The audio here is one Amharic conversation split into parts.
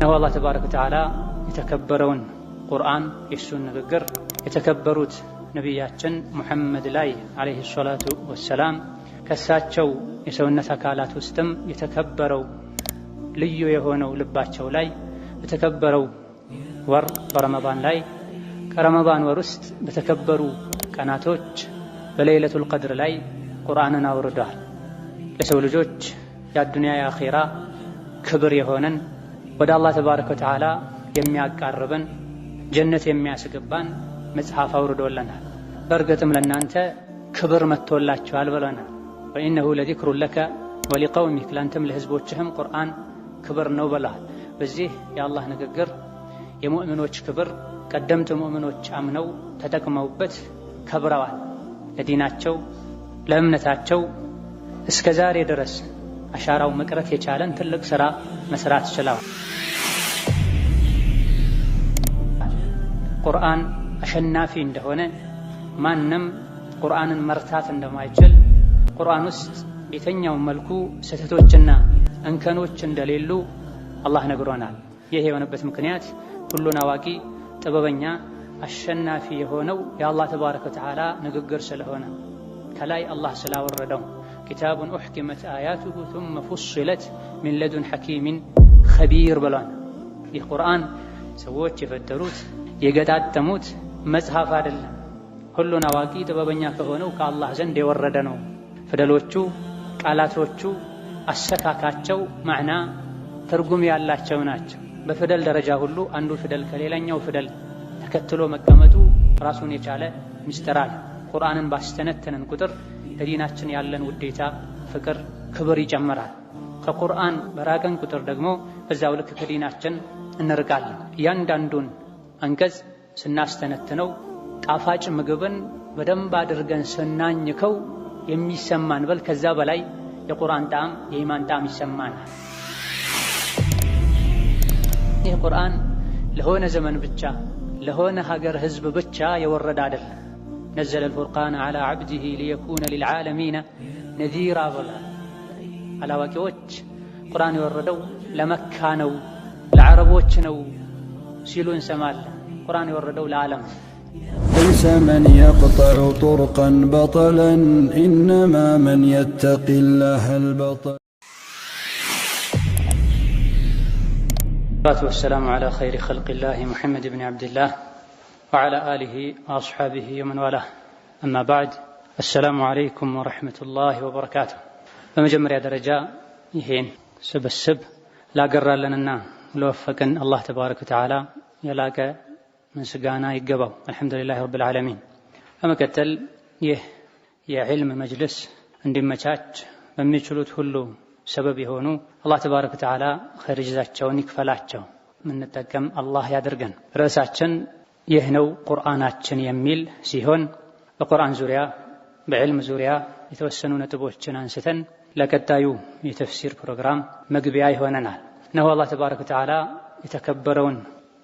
አላህ ተባረከ ወተዓላ የተከበረውን ቁርአን የሱን ንግግር የተከበሩት ነቢያችን ሙሐመድ ላይ አለይሂ ሰላቱ ወሰላም ከሳቸው የሰውነት አካላት ውስጥም የተከበረው ልዩ የሆነው ልባቸው ላይ በተከበረው ወር በረመዳን ላይ ከረመዳን ወር ውስጥ በተከበሩ ቀናቶች በለይለቱል ቀድር ላይ ቁርአንን አውርደዋል። ለሰው ልጆች የአዱንያ የአኺራ ክብር የሆነን ወደ አላህ ተባረከ ወተዓላ የሚያቃርበን ጀነት የሚያስገባን መጽሐፍ አውርዶልናል። በእርግጥም ለእናንተ ክብር መጥቶላችኋል ብለናል። ወኢነሁ ለዚክሩን ለከ ወሊቀውሚክ ለአንተም ለህዝቦችህም ቁርአን ክብር ነው ብለዋል። በዚህ የአላህ ንግግር የሙእሚኖች ክብር ቀደምት ሙእሚኖች አምነው ተጠቅመውበት ከብረዋል። ለዲናቸው ለእምነታቸው እስከ ዛሬ ድረስ አሻራው መቅረት የቻለን ትልቅ ሥራ መስራት ችለዋል። ቁርአን አሸናፊ እንደሆነ ማንም ቁርአንን መርታት እንደማይችል ቁርአን ውስጥ በየትኛውም መልኩ ስህተቶችና እንከኖች እንደሌሉ አላህ ነግሮናል። ይህ የሆነበት ምክንያት ሁሉን አዋቂ ጥበበኛ አሸናፊ የሆነው የአላህ ተባረከ ወተዓላ ንግግር ስለሆነ ከላይ አላህ ስላወረደው ኪታቡን ኡሕኪመት አያቱሁ ثم فصلت من لدن حكيم خبير ብሏል። ይህ ቁርአን ሰዎች የፈጠሩት የገጣጠሙት መጽሐፍ አይደለም። ሁሉን አዋቂ ጥበበኛ ከሆነው ከአላህ ዘንድ የወረደ ነው። ፊደሎቹ፣ ቃላቶቹ፣ አሰካካቸው ማዕና ትርጉም ያላቸው ናቸው። በፊደል ደረጃ ሁሉ አንዱ ፊደል ከሌላኛው ፊደል ተከትሎ መቀመጡ ራሱን የቻለ ምስጢር አለ። ቁርአንን ባስተነተንን ቁጥር ለዲናችን ያለን ውዴታ፣ ፍቅር፣ ክብር ይጨምራል። ከቁርአን በራቀን ቁጥር ደግሞ በዛው ልክ ከዲናችን እንርቃለን። እያንዳንዱን አንቀጽ ስናስተነትነው ጣፋጭ ምግብን በደንብ አድርገን ስናኝከው የሚሰማን በል ከዛ በላይ የቁርአን ጣዕም የኢማን ጣዕም ይሰማናል። ይህ ቁርአን ለሆነ ዘመን ብቻ ለሆነ ሀገር ህዝብ ብቻ የወረደ አይደለም። ነዘለ አልፉርቃን ዐላ ዐብዲሂ ሊየኩነ ሊልዓለሚነ ነዚራ ብሏል። አላዋቂዎች ቁርአን የወረደው ለመካ ነው ለዓረቦች ነው ሲሉ እንሰማለን። ቁርአን የወረደው ለዓለም ليس من يقطع طرقا بطلا إنما من يتقي الله البطل. والصلاة والسلام على خير خلق الله محمد بن عبد الله وعلى آله وأصحابه ومن والاه. أما بعد السلام عليكم ورحمة الله وبركاته. በመጀመሪያ ደረጃ ይሄን ስብስብ ላገራለንና ለወፈቀን አላህ ተባረከ ወተዓላ የላቀ ምስጋና ይገባው። አልሐምዱሊላህ ረብል ዓለሚን። በመቀጠል ይህ የዕልም መጅልስ እንዲመቻች በሚችሉት ሁሉ ሰበብ የሆኑ አላህ ተባረከ ወተዓላ ኸይር ጀዛቸውን ይክፈላቸው። ምንጠቀም አላህ ያድርገን። ርዕሳችን ይህ ነው ቁርአናችን የሚል ሲሆን በቁርአን ዙሪያ በዕልም ዙሪያ የተወሰኑ ነጥቦችን አንስተን ለቀጣዩ የተፍሲር ፕሮግራም መግቢያ ይሆነናል። እነሆ አላህ ተባረከ ወተዓላ የተከበረውን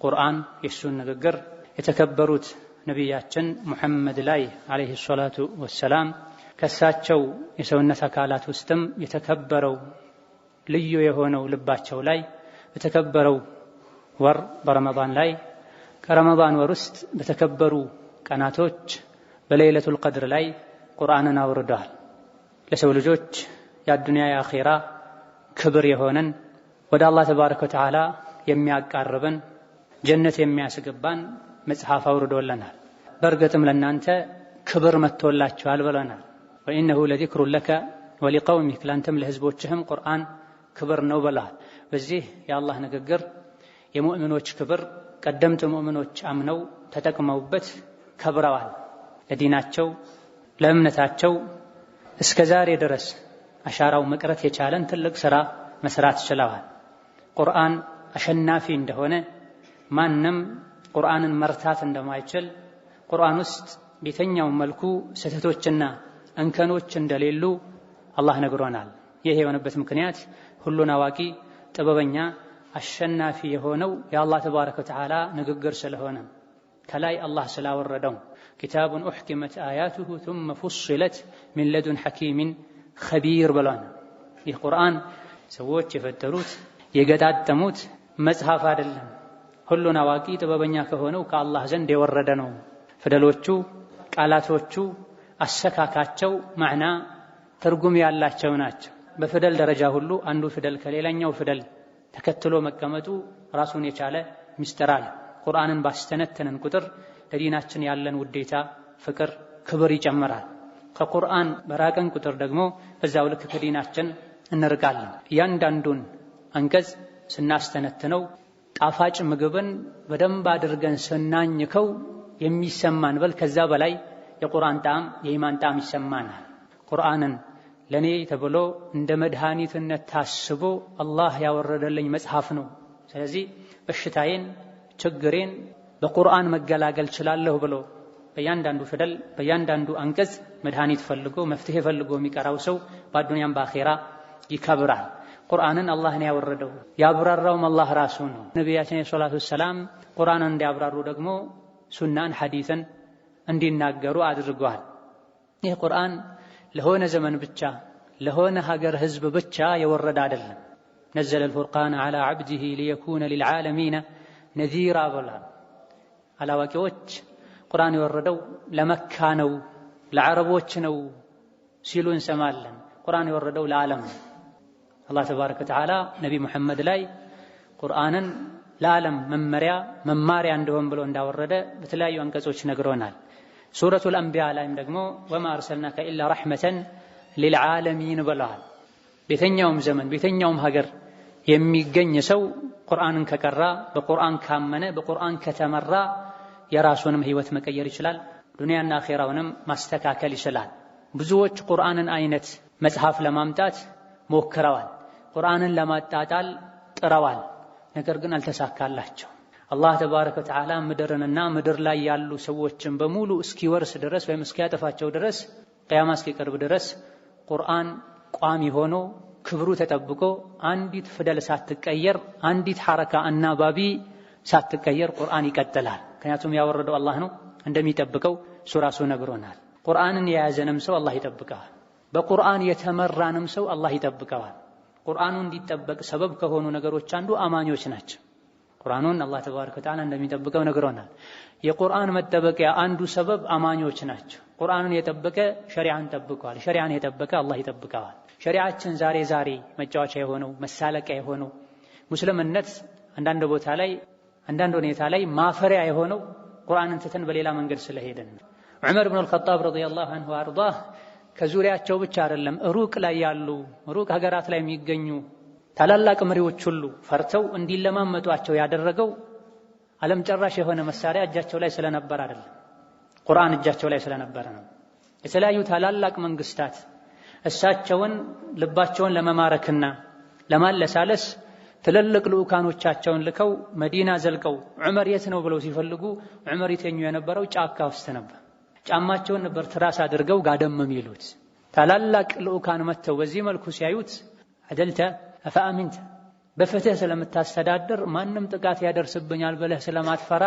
ቁርአን የሱን ንግግር የተከበሩት ነቢያችን ሙሐመድ ላይ አለይሂ ሰላቱ ወሰላም ከሳቸው የሰውነት አካላት ውስጥም የተከበረው ልዩ የሆነው ልባቸው ላይ በተከበረው ወር በረመዳን ላይ ከረመዳን ወር ውስጥ በተከበሩ ቀናቶች በለይለቱል ቀድር ላይ ቁርአንን አውርደዋል። ለሰው ልጆች የአዱንያ የአኺራ ክብር የሆነን ወደ አላህ ተባረከ ወተዓላ የሚያቃርበን ጀነት የሚያስገባን መጽሐፍ አውርዶልናል። በእርግጥም ለእናንተ ክብር መጥቶላችኋል ብለናል። ወኢነሁ ለዚክሩን ለከ ወሊቀውሚክ ለአንተም ለህዝቦችህም ቁርአን ክብር ነው ብለዋል። በዚህ የአላህ ንግግር የሙእሚኖች ክብር ቀደምት ሙእሚኖች አምነው ተጠቅመውበት ከብረዋል። ለዲናቸው ለእምነታቸው እስከ ዛሬ ድረስ አሻራው መቅረት የቻለን ትልቅ ሥራ መስራት ችለዋል። ቁርአን አሸናፊ እንደሆነ ማንም ቁርአንን መርታት እንደማይችል ቁርአን ውስጥ በየትኛውም መልኩ ስህተቶችና እንከኖች እንደሌሉ አላህ ነግሮናል። ይህ የሆነበት ምክንያት ሁሉን አዋቂ ጥበበኛ አሸናፊ የሆነው የአላህ ተባረከ ወተዓላ ንግግር ስለሆነ ከላይ አላህ ስላወረደው ኪታቡን ኡሕኪመት አያቱሁ ثم فصلت من لدن حكيم خبير ብሏል። ይህ ቁርአን ሰዎች የፈጠሩት የገጣጠሙት መጽሐፍ አይደለም። ሁሉን አዋቂ ጥበበኛ ከሆነው ከአላህ ዘንድ የወረደ ነው። ፊደሎቹ፣ ቃላቶቹ፣ አሰካካቸው ማዕና ትርጉም ያላቸው ናቸው። በፊደል ደረጃ ሁሉ አንዱ ፊደል ከሌላኛው ፊደል ተከትሎ መቀመጡ ራሱን የቻለ ምስጢር አለ። ቁርአንን ባስተነተንን ቁጥር ለዲናችን ያለን ውዴታ፣ ፍቅር፣ ክብር ይጨምራል። ከቁርአን በራቀን ቁጥር ደግሞ በዛው ልክ ከዲናችን እንርቃለን። እያንዳንዱን አንቀጽ ስናስተነትነው ጣፋጭ ምግብን በደንብ አድርገን ስናኝከው የሚሰማን በል ከዛ በላይ የቁርአን ጣዕም የኢማን ጣዕም ይሰማናል። ቁርአንን ለኔ ተብሎ እንደ መድኃኒትነት ታስቦ አላህ ያወረደልኝ መጽሐፍ ነው። ስለዚህ በሽታዬን ችግሬን በቁርአን መገላገል ችላለሁ ብሎ በእያንዳንዱ ፊደል በእያንዳንዱ አንቀጽ መድኃኒት ፈልጎ መፍትሄ ፈልጎ የሚቀራው ሰው በአዱንያም በአኼራ ይከብራል። ቁርአንን አላህ ነው ያወረደው፣ ያብራራውም አላህ ራሱ ነው። ነቢያችን ሰለላሁ ዐለይሂ ወሰለም ቁርአንን እንዲያብራሩ ደግሞ ሱናን ሐዲስን እንዲናገሩ አድርገዋል። ይህ ቁርአን ለሆነ ዘመን ብቻ ለሆነ ሀገር ህዝብ ብቻ የወረደ አይደለም። ነዘለ አልፉርቃን ዐላ ዐብዲሂ ሊየኩነ ሊልዓለሚነ ነዚራ ብሏል። አላዋቂዎች ቁርአን የወረደው ለመካ ነው ለዓረቦች ነው ሲሉ እንሰማለን። ቁርአን የወረደው ለዓለም ነው። አላህ ተባረከ ወተዓላ ነቢ ሙሐመድ ላይ ቁርአንን ለዓለም መማሪያ እንደሆን ብሎ እንዳወረደ በተለያዩ አንቀጾች ነግሮናል። ሱረቱል አንቢያ ላይም ደግሞ ወማ አርሰልናከ ኢላ ረሕመተን ሊልዓለሚን ብለዋል። በየትኛውም ዘመን በየትኛውም ሀገር የሚገኝ ሰው ቁርአንን ከቀራ በቁርአን ካመነ በቁርአን ከተመራ የራሱንም ህይወት መቀየር ይችላል፣ ዱንያና አኼራውንም ማስተካከል ይችላል። ብዙዎች ቁርአንን አይነት መጽሐፍ ለማምጣት ሞክረዋል፣ ቁርአንን ለማጣጣል ጥረዋል። ነገር ግን አልተሳካላቸው። አላህ ተባረከ ወተዓላ ምድርንና ምድር ላይ ያሉ ሰዎችን በሙሉ እስኪወርስ ድረስ ወይም እስኪያጠፋቸው ድረስ ቂያማ እስኪቀርብ ድረስ ቁርአን ቋሚ ሆኖ ክብሩ ተጠብቆ አንዲት ፊደል ሳትቀየር አንዲት ሐረካ አናባቢ ሳትቀየር ቁርአን ይቀጥላል። ምክንያቱም ያወረደው አላህ ነው፣ እንደሚጠብቀው እሱ ራሱ ነግሮናል። ቁርአንን የያዘንም ሰው አላህ ይጠብቀዋል። በቁርአን የተመራንም ሰው አላህ ይጠብቀዋል። ቁርአኑ እንዲጠበቅ ሰበብ ከሆኑ ነገሮች አንዱ አማኞች ናቸው። ቁርአኑን አላህ ተባረከ ወተዓላ እንደሚጠብቀው ነግሮናል። የቁርአን መጠበቂያ አንዱ ሰበብ አማኞች ናቸው። ቁርአንን የጠበቀ ሸሪዓን ጠብቀዋል። ሸሪዓን የጠበቀ አላህ ይጠብቀዋል። ሸሪዓችን ዛሬ መጫወቻ የሆነው መሳለቂያ የሆነው ሙስልምነት አንዳንድ ቦታ ላይ አንዳንድ ሁኔታ ላይ ማፈሪያ የሆነው ቁርአንን ትተን በሌላ መንገድ ስለሄደን ነው። ዑመር ኢብኑ አልኸጣብ ረዲየላሁ ዐንሁ ወአርዳህ ከዙሪያቸው ብቻ አይደለም ሩቅ ላይ ያሉ ሩቅ ሀገራት ላይ የሚገኙ ታላላቅ መሪዎች ሁሉ ፈርተው እንዲለማመጧቸው ያደረገው ዓለም ጨራሽ የሆነ መሳሪያ እጃቸው ላይ ስለነበር አይደለም፣ ቁርአን እጃቸው ላይ ስለነበረ ነው። የተለያዩ ታላላቅ መንግስታት እሳቸውን ልባቸውን ለመማረክና ለማለሳለስ ትልልቅ ልኡካኖቻቸውን ልከው መዲና ዘልቀው ዑመር የት ነው ብለው ሲፈልጉ ዑመር የተኙ የነበረው ጫካ ውስጥ ነበር። ጫማቸውን ነበር ትራስ አድርገው ጋደም የሚሉት። ታላላቅ ልኡካን መጥተው በዚህ መልኩ ሲያዩት አደልተ አፈአሚንተ በፍትህ ስለምታስተዳድር ማንም ጥቃት ያደርስብኛል ብለህ ስለማትፈራ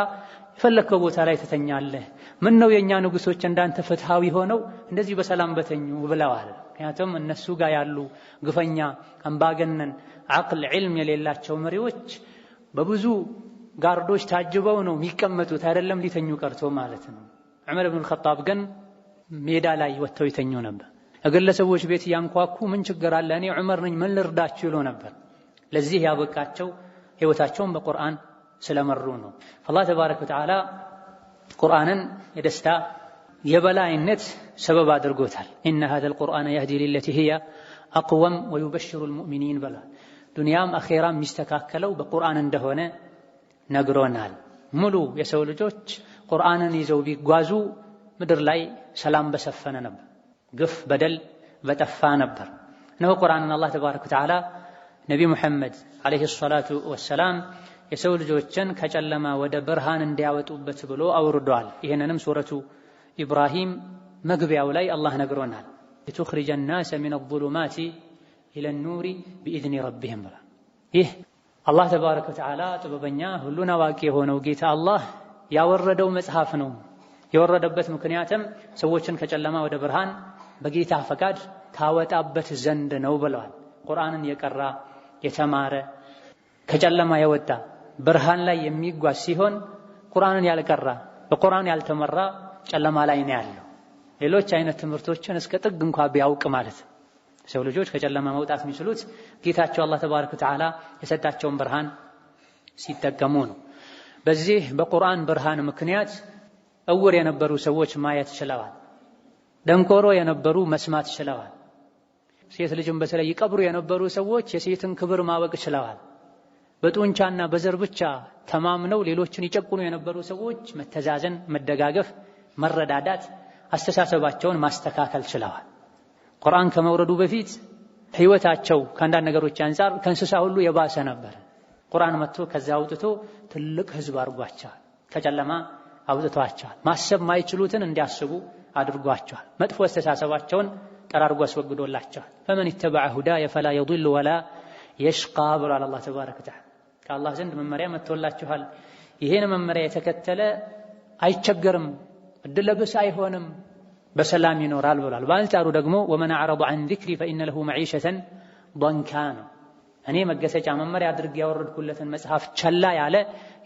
የፈለከው ቦታ ላይ ትተኛለህ። ምን ነው የኛ ንጉሶች እንዳንተ ፍትሃዊ ሆነው እንደዚህ በሰላም በተኙ ብለዋል። ምክንያቱም እነሱ ጋር ያሉ ግፈኛ አምባገነን አቅል ዒልም የሌላቸው መሪዎች በብዙ ጋርዶች ታጅበው ነው የሚቀመጡት፣ አይደለም ሊተኙ ቀርቶ ማለት ነው። ዑመር ኢብኑ አልኸጣብ ግን ሜዳ ላይ ወጥተው ይተኙ ነበር። ግለሰቦች ቤት ያንኳኩ ምን ችግር አለ እኔ ዑመር ነኝ ምን ልርዳችሁ ይሉ ነበር። ለዚህ ያበቃቸው ህይወታቸውን በቁርአን ስለመሩ ነው። አላህ ተባረከ ወተዓላ ቁርአንን የደስታ የበላይነት ሰበብ አድርጎታል። ኢነ ሀዘል ቁርአነ የህዲ ሊለቲ ሂየ አቅወም ወዩበሽሩል ሙእሚኒን ብሏል። ዱንያም አኼራም የሚስተካከለው በቁርአን እንደሆነ ነግሮናል። ሙሉ የሰው ልጆች ቁርአንን ይዘው ቢጓዙ ምድር ላይ ሰላም በሰፈነ ነበር፣ ግፍ በደል በጠፋ ነበር። እነሆ ቁርአንን አላህ ተባረከ ወተዓላ ነቢ ሙሐመድ ዓለይሂ ሰላቱ ወሰላም የሰው ልጆችን ከጨለማ ወደ ብርሃን እንዲያወጡበት ብሎ አውርዷል። ይህንንም ሱረቱ ኢብራሂም መግቢያው ላይ አላህ ነግሮናል። ሊቱኽሪጀ ናሰ ሚነ ዙሉማቲ ኢለ ኑሪ ቢኢዝኒ ረቢሂም ብሏል። ይህ አላህ ተባረከ ወተዓላ ጥበበኛ ሁሉን አዋቂ የሆነው ጌታ አላህ ያወረደው መጽሐፍ ነው። የወረደበት ምክንያትም ሰዎችን ከጨለማ ወደ ብርሃን በጌታ ፈቃድ ታወጣበት ዘንድ ነው ብለዋል። ቁርአንን የቀራ የተማረ ከጨለማ የወጣ ብርሃን ላይ የሚጓዝ ሲሆን ቁርአንን ያልቀራ በቁርአን ያልተመራ ጨለማ ላይ ነው ያለው። ሌሎች አይነት ትምህርቶችን እስከ ጥግ እንኳን ቢያውቅ ማለት ሰው ልጆች ከጨለማ መውጣት የሚችሉት ጌታቸው አላህ ተባረከ ወተዓላ የሰጣቸውን ብርሃን ሲጠቀሙ ነው። በዚህ በቁርአን ብርሃን ምክንያት እውር የነበሩ ሰዎች ማየት ችለዋል። ደንቆሮ የነበሩ መስማት ችለዋል። ሴት ልጅም በተለይ ይቀብሩ የነበሩ ሰዎች የሴትን ክብር ማወቅ ችለዋል። በጡንቻና በዘር ብቻ ተማምነው ሌሎችን ይጨቁኑ የነበሩ ሰዎች መተዛዘን፣ መደጋገፍ፣ መረዳዳት፣ አስተሳሰባቸውን ማስተካከል ችለዋል። ቁርአን ከመውረዱ በፊት ህይወታቸው ከአንዳንድ ነገሮች አንፃር ከእንስሳ ሁሉ የባሰ ነበር። ቁርአን መጥቶ ከዛ አውጥቶ ትልቅ ህዝብ አድርጓቸዋል። ከጨለማ አውጥቷቸዋል። ማሰብ ማይችሉትን እንዲያስቡ አድርጓቸዋል። መጥፎ አስተሳሰባቸውን ጠራርጎ አስወግዶላቸዋል። ፈመን ይተበዐ ሁዳየ ፈላ የضل ወላ የሽቃ ብሏል አላህ ተባረከ ወተዓላ። ከአላህ ዘንድ መመሪያ መጥቶላችኋል። ይሄን መመሪያ የተከተለ አይቸገርም፣ እድለ ቢስ አይሆንም፣ በሰላም ይኖራል ብሏል። በአንጻሩ ደግሞ ወመን አዕረض ዐን ዚክሪ ፈኢነ ለሁ መዒሸተን ضንካ ነው። እኔ መገሰጫ መመሪያ አድርጌ ያወረድኩለትን መጽሐፍ ቸላ ያለ፣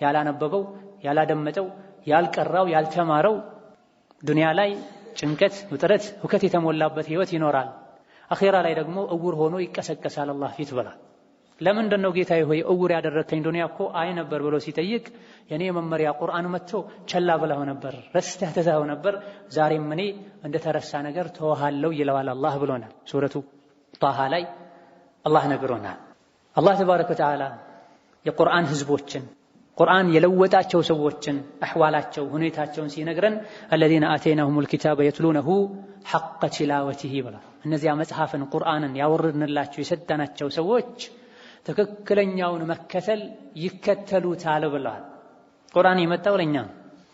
ያላነበበው፣ ያላደመጠው፣ ያልቀራው፣ ያልተማረው ዱንያ ላይ ጭንቀት፣ ውጥረት፣ ሁከት የተሞላበት ህይወት ይኖራል። አኺራ ላይ ደግሞ እውር ሆኖ ይቀሰቀሳል አላህ ፊት ብሏል። ለምንድን ነው ጌታዬ ሆይ እውር ያደረከኝ? ዱንያ እኮ አይ ነበር ብሎ ሲጠይቅ የኔ መመሪያ ቁርአን መጥቶ ቸላ ብለው ነበር፣ ረስተህ ተዛው ነበር፣ ዛሬም እኔ እንደተረሳ ነገር ተወሃለው ይለዋል አላህ ብሎናል። ሱረቱ ጣሃ ላይ አላህ ነግሮናል። አላህ ተባረከ ወተዓላ የቁርአን ህዝቦችን ቁርአን የለወጣቸው ሰዎችን አህዋላቸው ሁኔታቸውን ሲነግረን الذين آتيناهم الكتاب يتلونه حق تلاوته ብሏል። እነዚያ መጽሐፍን ቁርአንን ያወረድንላቸው የሰጠናቸው ሰዎች ትክክለኛውን መከተል ይከተሉታል ብለዋል። ቁርአን የመጣው ለኛ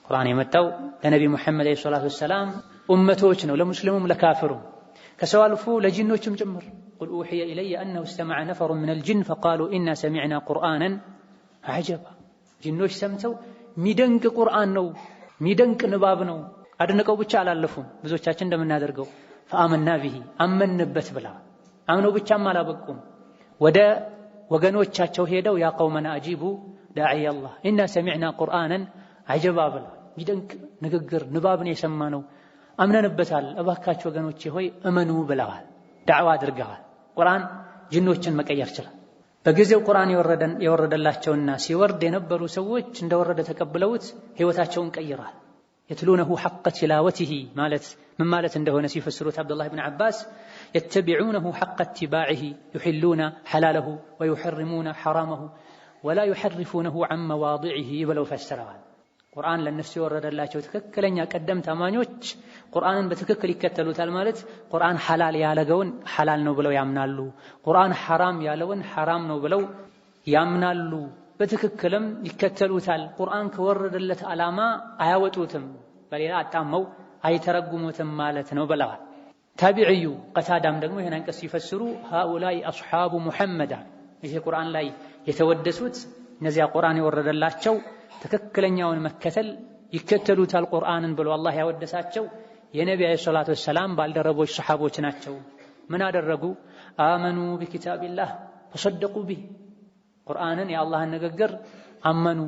ቁርአን የመጣው ለነብዩ መሐመድ ሰለላሁ ዐለይሂ ወሰለም ኡመቶች ነው፣ ለሙስሊሙም ለካፊሩም ከሰው አልፎ ለጂኖችም ጭምር قل أوحي إلي أنه استمع نفر من الجن فقالوا إنا سمعنا قرآنا عجبا ጂኖች ሰምተው ሚደንቅ ቁርአን ነው፣ ሚደንቅ ንባብ ነው አድንቀው ብቻ አላለፉም። ብዙዎቻችን እንደምናደርገው ፈአመና ቢሂ አመንበት ብላ አምነው ብቻም አላበቁም። ወደ ወገኖቻቸው ሄደው ያ ቀውመና አጂቡ ዳዒ አላህ ኢና ሰሚዕና ቁርአንን አጀባ ብላ ሚደንቅ ንግግር ንባብን የሰማነው አምነንበታል፣ እባካችሁ ወገኖቼ ሆይ እመኑ ብለዋል። ዳዕዋ አድርገዋል። ቁርአን ጂኖችን መቀየር ይችላል። በጊዜው ቁርአን የወረደላቸውና ሲወርድ የነበሩ ሰዎች እንደወረደ ተቀብለውት ህይወታቸውን ቀይረዋል። የትሉነሁ ሐቀ ቲላወቲሂ ማለት ምን ማለት እንደሆነ ሲፈስሩት አብዱላህ ብን ዓባስ የተቢዑነሁ ሐቀ ኢትባዒሂ ዩሒሉነ ሐላለሁ ወዩሐርሙነ ሐራመሁ ወላ ዩሐርፉነሁ ዐን መዋዲዒሂ ብለው ፈስረዋል። ቁርአን ለነሱ የወረደላቸው ትክክለኛ ቀደምት አማኞች ቁርአንን በትክክል ይከተሉታል ማለት ቁርአን ሐላል ያለገውን ሐላል ነው ብለው ያምናሉ። ቁርአን ሐራም ያለውን ሐራም ነው ብለው ያምናሉ። በትክክልም ይከተሉታል። ቁርአን ከወረደለት ዓላማ አያወጡትም፣ በሌላ አጣመው አይተረጉሙትም ማለት ነው ብለዋል። ታቢዒዩ ቀታዳም ደግሞ ይህን አንቀጽ ሲፈስሩ ሃኡላይ አስሓቡ ሙሐመድ፣ ይሄ ቁርአን ላይ የተወደሱት እነዚያ ቁርአን የወረደላቸው ትክክለኛውን መከተል ይከተሉታል ቁርአንን ብሎ አላህ ያወደሳቸው የነቢ አለይሂ ሰላቱ ወሰላም ባልደረቦች ሰሓቦች ናቸው። ምን አደረጉ? አመኑ ቢኪታቢላህ ወሰደቁ ቢህ፣ ቁርአንን የአላህን ንግግር አመኑ፣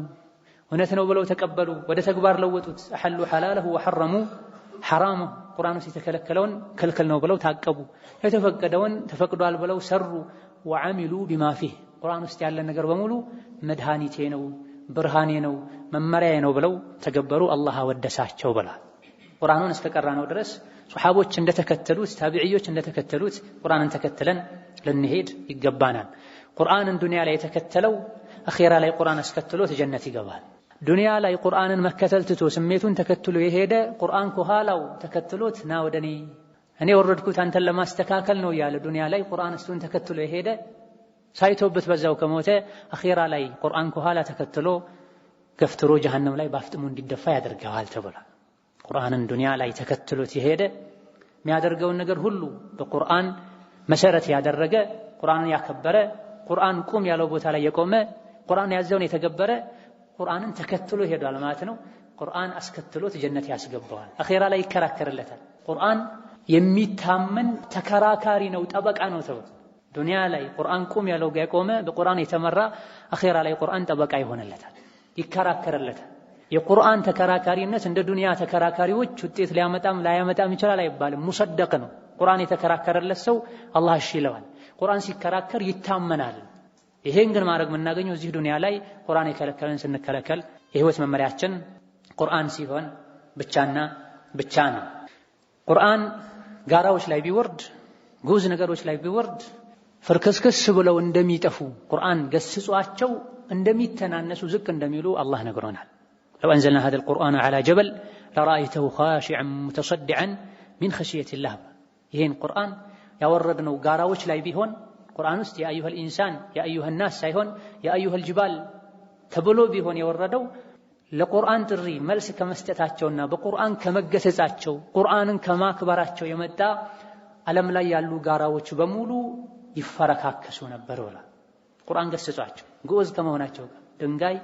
እውነት ነው ብለው ተቀበሉ፣ ወደ ተግባር ለወጡት። አሐሉ ሐላለሁ ወሐረሙ ሐራመሁ፣ ቁርአን ውስጥ የተከለከለውን ክልክል ነው ብለው ታቀቡ፣ የተፈቀደውን ተፈቅዷል ብለው ሰሩ። ወዐሚሉ ቢማ ፊህ፣ ቁርአን ውስጥ ያለ ነገር በሙሉ መድኃኒቴ ነው፣ ብርሃኔ ነው፣ መመሪያዬ ነው ብለው ተገበሩ። አላህ አወደሳቸው ብሏል። ቁርአኑን እስከቀራነው ድረስ ሱሐቦች እንደተከተሉት ታቢዒዮች እንደተከተሉት ቁርአንን ተከትለን ልንሄድ ይገባናል። ቁርአንን ዱንያ ላይ የተከተለው አኺራ ላይ ቁርአን አስከትሎት ጀነት ይገባል። ዱንያ ላይ ቁርአንን መከተል ትቶ ስሜቱን ተከትሎ የሄደ ቁርአን ከኋላው ተከትሎት ና ወደኔ እኔ ወረድኩት አንተን ለማስተካከል ነው ያለ ዱንያ ላይ ቁርአን እሱን ተከትሎ የሄደ ሳይቶበት በዛው ከሞተ አኺራ ላይ ቁርአን ከኋላ ተከትሎ ገፍትሮ ጀሃነም ላይ ባፍጥሙ እንዲደፋ ያደርገዋል ተብሏል። ቁርአንን ዱንያ ላይ ተከትሎት የሄደ የሚያደርገውን ነገር ሁሉ በቁርአን መሰረት ያደረገ፣ ቁርአንን ያከበረ፣ ቁርአን ቁም ያለው ቦታ ላይ የቆመ፣ ቁርአን ያዘውን የተገበረ፣ ቁርአንን ተከትሎ ይሄዳል ማለት ነው። ቁርአን አስከትሎት ጀነት ያስገባዋል። አኺራ ላይ ይከራከርለታል። ቁርአን የሚታመን ተከራካሪ ነው፣ ጠበቃ ነው ተብሎ ዱንያ ላይ ቁርአን ቁም ያለው ጋር ቆመ በቁርአን የተመራ አኺራ ላይ ቁርአን ጠበቃ ይሆንለታል ይከራከርለታል የቁርአን ተከራካሪነት እንደ ዱንያ ተከራካሪዎች ውጤት ሊያመጣም ላያመጣም ይችላል አይባልም ሙሰደቅ ነው ቁርአን የተከራከረለት ሰው አላህ እሺ ይለዋል ቁርአን ሲከራከር ይታመናል ይሄን ግን ማድረግ የምናገኘው እዚህ ዱንያ ላይ ቁርአን የከለከለን ስንከለከል የህይወት መመሪያችን ቁርአን ሲሆን ብቻና ብቻ ነው ቁርአን ጋራዎች ላይ ቢወርድ ጉዝ ነገሮች ላይ ቢወርድ ፍርክስክስ ብለው እንደሚጠፉ ቁርአን ገስጿቸው እንደሚተናነሱ ዝቅ እንደሚሉ አላህ ነግሮናል لو أنزلنا هذا القرآن على جبل لرأيته خاشعا متصدعا من خشية الله ይሄን ቁርአን ያወረድነው ጋራዎች ላይ ቢሆን ቁርአን ውስጥ ያ አዩሀል ኢንሳን ያ አዩሀን ናስ ሳይሆን ያ አዩሀል ጅባል ተብሎ ቢሆን የወረደው ለቁርአን ጥሪ መልስ ከመስጠታቸውና በቁርአን ከመገሰጻቸው ቁርአንን ከማክበራቸው የመጣ ዓለም ላይ ያሉ ጋራዎች በሙሉ ይፈረካከሱ ነበር ወላ ቁርአን ገሰጻቸው ጉዝ ከመሆናቸው ጋር ድንጋይ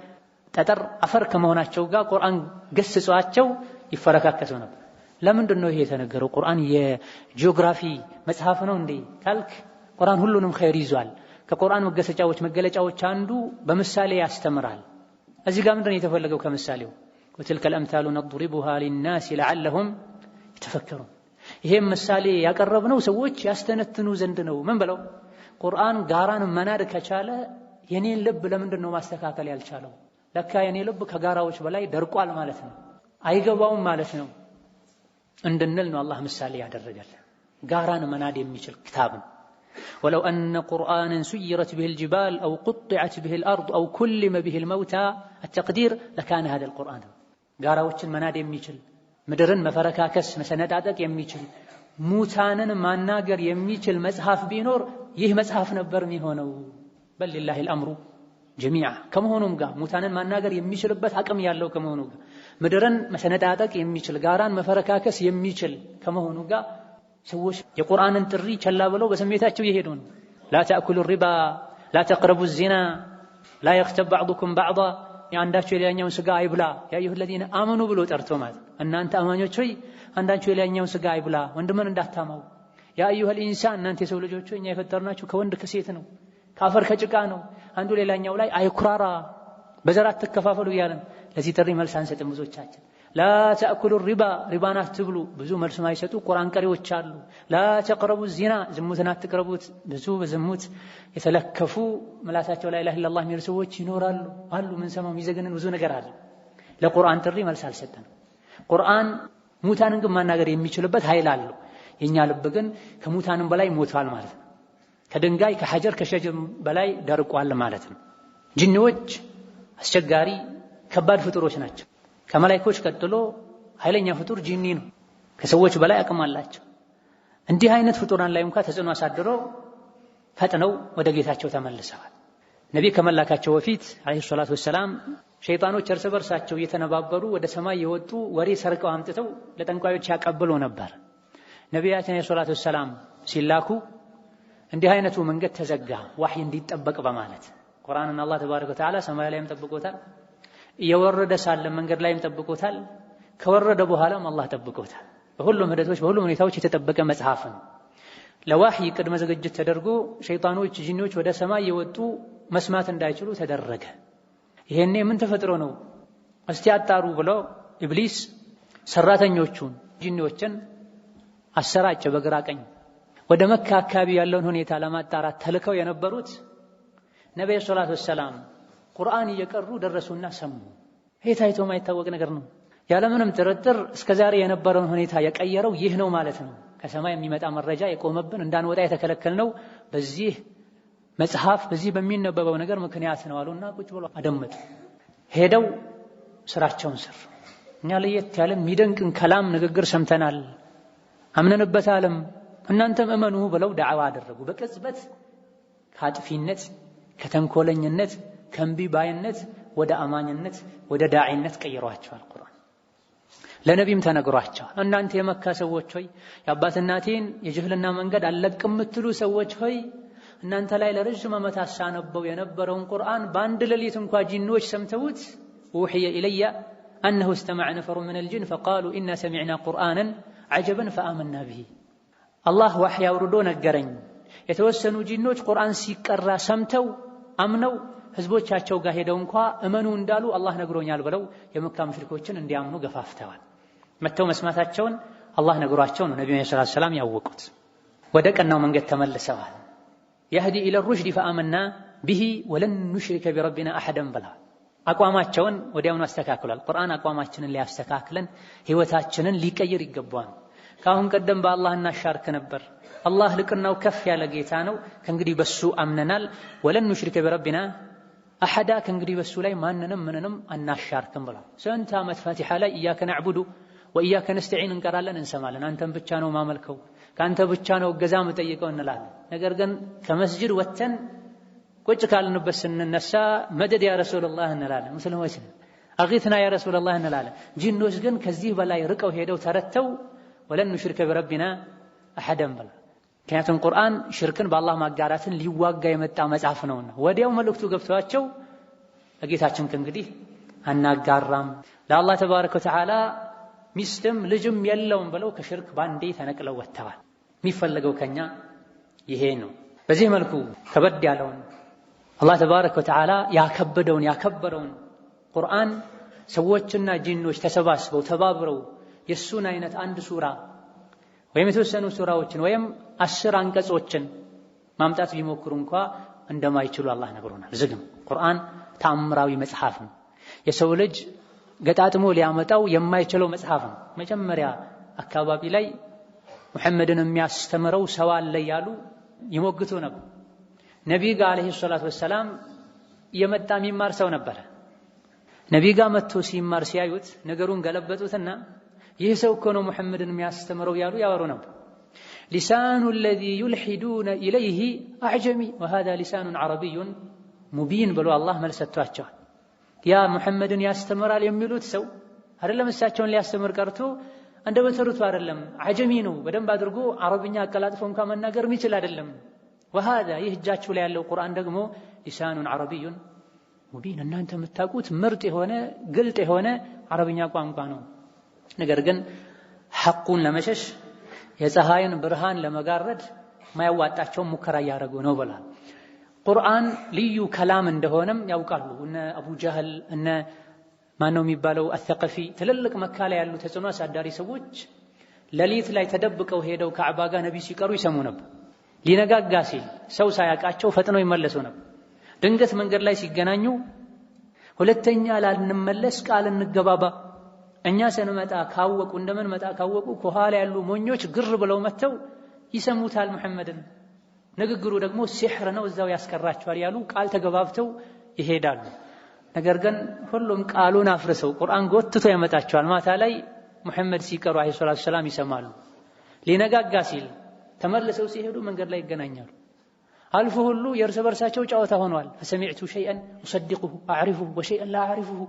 ጠጠር አፈር ከመሆናቸው ጋር ቁርአን ገሰጻቸው ይፈረካከሱ ነበር ለምንድን ነው ይሄ የተነገረው ቁርአን የጂኦግራፊ መጽሐፍ ነው እንዴ ካልክ ቁርአን ሁሉንም ኸይር ይዟል ከቁርአን መገለጫዎች አንዱ በምሳሌ ያስተምራል እዚህ ጋር ምንድነው የተፈለገው ከምሳሌው وتلك الامثال نضربها للناس لعلهم يتفكرون ይሄም ምሳሌ ያቀረብነው ሰዎች ያስተነትኑ ዘንድ ነው ምን ብለው ቁርአን ጋራን መናድ ከቻለ የኔን ልብ ለምንድን ነው ማስተካከል ያልቻለው ለካ የኔ ልብ ከጋራዎች በላይ ደርቋል ማለት ነው አይገባውም ማለት ነው እንድንል ነው አላህ ምሳሌ ያደረገልን ጋራን መናድ የሚችል ክታብ ነው ولو أن قرآنا سيرت به الجبال أو قطعت به الأرض أو كلم به الموتى التقدير لكان هذا القرآن ጋራዎችን መናድ የሚችል ምድርን መፈረካከስ መሰነጣጠቅ የሚችል ሙታንን ማናገር የሚችል መጽሐፍ ቢኖር ይህ መጽሐፍ ነበር የሚሆነው بل لله الأمر جميعا ከመሆኑም ጋር ሙታንን ማናገር የሚችልበት አቅም ያለው ከመሆኑ ጋር ምድርን መሰነጣጠቅ የሚችል ጋራን መፈረካከስ የሚችል ከመሆኑ ጋር ሰዎች የቁርአንን ጥሪ ቸላ ብለው በስሜታቸው ይሄዱ ነው لا تأكلوا الربا لا تقربوا الزنا لا يغتب بعضكم بعضا ያንዳችሁ የሌላኛውን ስጋ አይብላ ያ አዩሀ الذين آمنوا ብሎ ጠርቶ ማለት እናንተ አማኞች ሆይ አንዳችሁ የሌላኛውን ስጋ አይብላ ወንድምን እንዳታማው ያ አዩሀ الإنسان እናንተ የሰው ልጆች ሆይ እኛ የፈጠርናችሁ ከወንድ ከሴት ነው ካፈር ከጭቃ ነው አንዱ ሌላኛው ላይ አይኩራራ በዘራት ተከፋፈሉ ይያለን ለዚህ ጥሪ መልስ አንሰጥም ብዙዎቻችን لا تأكلوا الربا ربا አትብሉ ብዙ መልስ ማይሰጡ ቁርአን ቀሪዎች አሉ لا تقربوا الزنا ዝሙትን አትቅረቡት ብዙ በዝሙት የተለከፉ ምላሳቸው ላይ ኢላሀ ኢላላህ የሚሉ ሰዎች ይኖራሉ አሉ ምን ሰማው የሚዘገንን ብዙ ነገር አለ ለቁርአን ጥሪ መልስ አልሰጠንም ቁርአን ሙታንን ግን ማናገር የሚችልበት ኃይል አለው የኛ ልብ ግን ከሙታንም በላይ ሞቷል ማለት ነው ከድንጋይ ከሐጀር ከሸጀር በላይ ደርቋል ማለት ነው ጂኒዎች አስቸጋሪ ከባድ ፍጡሮች ናቸው ከመላእክቶች ቀጥሎ ኃይለኛ ፍጡር ጂኒ ነው ከሰዎች በላይ አቅም አላቸው እንዲህ አይነት ፍጡራን ላይ እንኳን ተጽዕኖ አሳድረው ፈጥነው ወደ ጌታቸው ተመልሰዋል ነቢ ከመላካቸው በፊት አለይሂ ሰላቱ ወሰላም ሸይጣኖች እርስ በርሳቸው እየተነባበሩ ወደ ሰማይ የወጡ ወሬ ሰርቀው አምጥተው ለጠንቋዮች ያቀብሉ ነበር ነቢያችን አለይሂ ሰላቱ ወሰላም ሲላኩ እንዲህ አይነቱ መንገድ ተዘጋ ወህይ እንዲጠበቅ በማለት ቁርአንን አላህ ተባረከ ወተዓላ ሰማይ ላይም ጠብቆታል የወረደ ሳለ መንገድ ላይም ጠብቆታል ከወረደ በኋላም አላህ ጠብቆታል በሁሉም ሂደቶች በሁሉም ሁኔታዎች የተጠበቀ መጽሐፍ ነው ለወህይ ቅድመ ዝግጅት ተደርጎ ሸይጣኖች ጂኒዎች ወደ ሰማይ የወጡ መስማት እንዳይችሉ ተደረገ ይሄኔ ምን ተፈጥሮ ነው እስቲ አጣሩ ብሎ ኢብሊስ ሰራተኞቹን ጂኒዎችን አሰራጨ በግራ ቀኝ ወደ መካ አካባቢ ያለውን ሁኔታ ለማጣራት ተልከው የነበሩት ነብዩ ሰለላሁ ዐለይሂ ወሰለም ቁርአን እየቀሩ ደረሱና ሰሙ ይሄ ታይቶ የማይታወቅ ነገር ነው ያለምንም ጥርጥር እስከዛሬ የነበረውን ሁኔታ የቀየረው ይህ ነው ማለት ነው ከሰማይ የሚመጣ መረጃ የቆመብን እንዳንወጣ የተከለከልነው በዚህ መጽሐፍ በዚህ በሚነበበው ነገር ምክንያት ነው አሉና ቁጭ ብሎ አደመጡ ሄደው ስራቸውን ሰሩ እኛ ለየት ያለ የሚደንቅን ከላም ንግግር ሰምተናል አምነንበታልም እናንተም እመኑ ብለው ዳዕዋ አደረጉ በቅጽበት ከአጥፊነት ከተንኮለኝነት ከንቢባይነት ወደ አማኝነት ወደ ዳዒነት ቀይሯቸዋል ቁርአን ለነቢም ተነግሯቸዋል እናንተ የመካ ሰዎች ሆይ የአባትናቴን የጅህልና መንገድ አለቅም የምትሉ ሰዎች ሆይ እናንተ ላይ ለረጅም ዓመታት ሳነበው የነበረውን ቁርአን በአንድ ሌሊት እንኳን ጂኖች ሰምተውት ወህየ ኢለየ أنه استمع نفر من الجن فقالوا إنا سمعنا قرآنا عجبا فآمنا به الله وحي أوردو نقرن የተወሰኑ ጂኖች ቁርአን ሲቀራ ሰምተው አምነው ህዝቦቻቸው ጋር ሄደው እንኳን እመኑ እንዳሉ አላህ ነግሮኛል ብለው የመካ ሙሽሪኮችን እንዲያምኑ ገፋፍተዋል። መተው መስማታቸውን አላህ ነግሯቸው ነው ነብዩ ሰለላሁ ዐለይሂ ወሰለም ያወቁት። ወደ ቀናው መንገድ ተመልሰዋል። يهدي إلى الرشد فآمنا به ولن نشرك بربنا أحدا بلا አቋማቸውን ወዲያውኑ አስተካክሏል። ቁርአን አቋማችንን ሊያስተካክለን ህይወታችንን ሊቀይር ይገባዋል። ካሁን ቀደም በአላህ እናሻርክ ነበር። አላህ ልቅናው ከፍ ያለ ጌታ ነው። ከእንግዲህ በሱ አምነናል። ወለን ኑሽሪከ ቢረቢና አሐዳ ከእንግዲህ በሱ ላይ ማንንም ምንንም አናሻርክም ብሏል። ስንት ዓመት ፋቲሓ ላይ ኢያከ ነዕቡዱ ወኢያከ ነስተዒን እንቀራለን፣ እንሰማለን። አንተን ብቻ ነው ማመልከው፣ ከአንተ ብቻ ነው እገዛ የምጠይቀው እንላለን። ነገር ግን ከመስጂድ ወጥተን ቁጭ ካልንበት ስንነሳ መደድ ያ ረሱላህ እንላለን። ሙስሊሞች አጊትና ያ ረሱላህ እንላለን። ጂኖች ግን ከዚህ በላይ ርቀው ሄደው ተረተው ወለን ኑሽሪከ ቢረቢና አሐደን ብላ። ምክንያቱም ቁርአን ሽርክን በአላህ ማጋራትን ሊዋጋ የመጣ መጽሐፍ ነውና ወዲያው መልእክቱ ገብቷቸው ለጌታችን ከእንግዲህ አናጋራም፣ ለአላህ ተባረከ ወተዓላ ሚስትም ልጅም የለውም ብለው ከሽርክ ባንዴ ተነቅለው ወጥተዋል። የሚፈለገው ከኛ ይሄ ነው። በዚህ መልኩ ከበድ ያለውን አላህ ተባረከ ወተዓላ ያከበደውን ያከበረውን ቁርአን ሰዎችና ጂኖች ተሰባስበው ተባብረው የሱን አይነት አንድ ሱራ ወይም የተወሰኑ ሱራዎችን ወይም 10 አንቀጾችን ማምጣት ቢሞክሩ እንኳን እንደማይችሉ አላህ ነግሮናል። ዝግም ቁርአን ተአምራዊ መጽሐፍ ነው። የሰው ልጅ ገጣጥሞ ሊያመጣው የማይችለው መጽሐፍ ነው። መጀመሪያ አካባቢ ላይ ሙሐመድን የሚያስተምረው ሰው አለ ያሉ ይሞግቱ ነበር። ነብዩ ጋር አለይሂ ሰላቱ ወሰላም የመጣ የሚማር ሰው ነበር። ነብዩ ጋር መጥቶ ሲማር ሲያዩት ነገሩን ገለበጡትና ይህ ሰው እኮ ነው ሙሐመድን የሚያስተምረው ያሉ ያወሩ ነበር። ሊሳኑ الذي يلحدون اليه اعجمي وهذا لسان عربي مبين ብሎ አላህ መልስ ሰጥቷቸዋል። ያ ሙሐመድን ያስተምራል የሚሉት ሰው አይደለም እሳቸውን ሊያስተምር ቀርቶ እንደበተሩት አይደለም፣ አጀሚ ነው። በደንብ አድርጎ አረብኛ አቀላጥፎ እንኳን መናገር የሚችል አይደለም። وهذا ይህጃችሁ ላይ ያለው ቁርአን ደግሞ ሊሳኑ عربي مبين እናንተ የምታውቁት ምርጥ የሆነ ግልጥ የሆነ አረብኛ ቋንቋ ነው። ነገር ግን ሐቁን ለመሸሽ የፀሐይን ብርሃን ለመጋረድ ማያዋጣቸው ሙከራ ያደረጉ ነው ብሏል። ቁርአን ልዩ ከላም እንደሆነም ያውቃሉ። እነ አቡ ጀህል እነ ማነው የሚባለው አልተቀፊ ትልልቅ መካ ላይ ያሉ ተጽዕኖ አሳዳሪ ሰዎች ሌሊት ላይ ተደብቀው ሄደው ከዓባ ጋር ነብይ ሲቀሩ ይሰሙ ነበር። ሊነጋጋ ሲል ሰው ሳያውቃቸው ፈጥነው ይመለሱ ነበር። ድንገት መንገድ ላይ ሲገናኙ ሁለተኛ ላልንመለስ ቃል እንገባባ፣ እኛ ስንመጣ ካወቁ እንደምን መጣ ካወቁ ከኋላ ያሉ ሞኞች ግር ብለው መተው ይሰሙታል ሙሐመድን፣ ንግግሩ ደግሞ ሲሕር ነው እዛው ያስቀራቸዋል ያሉ ቃል ተገባብተው ይሄዳሉ። ነገር ግን ሁሉም ቃሉን አፍርሰው ቁርአን ጎትቶ ያመጣቸዋል። ማታ ላይ ሙሐመድ ሲቀሩ አለይሂ ሰላቱ ሰላም ይሰማሉ። ሊነጋጋ ሲል ተመልሰው ሲሄዱ መንገድ ላይ ይገናኛሉ። አልፎ ሁሉ የእርስ በርሳቸው ጨዋታ ሆኗል። فسمعت شيئا اصدقه اعرفه وشيئا لا اعرفه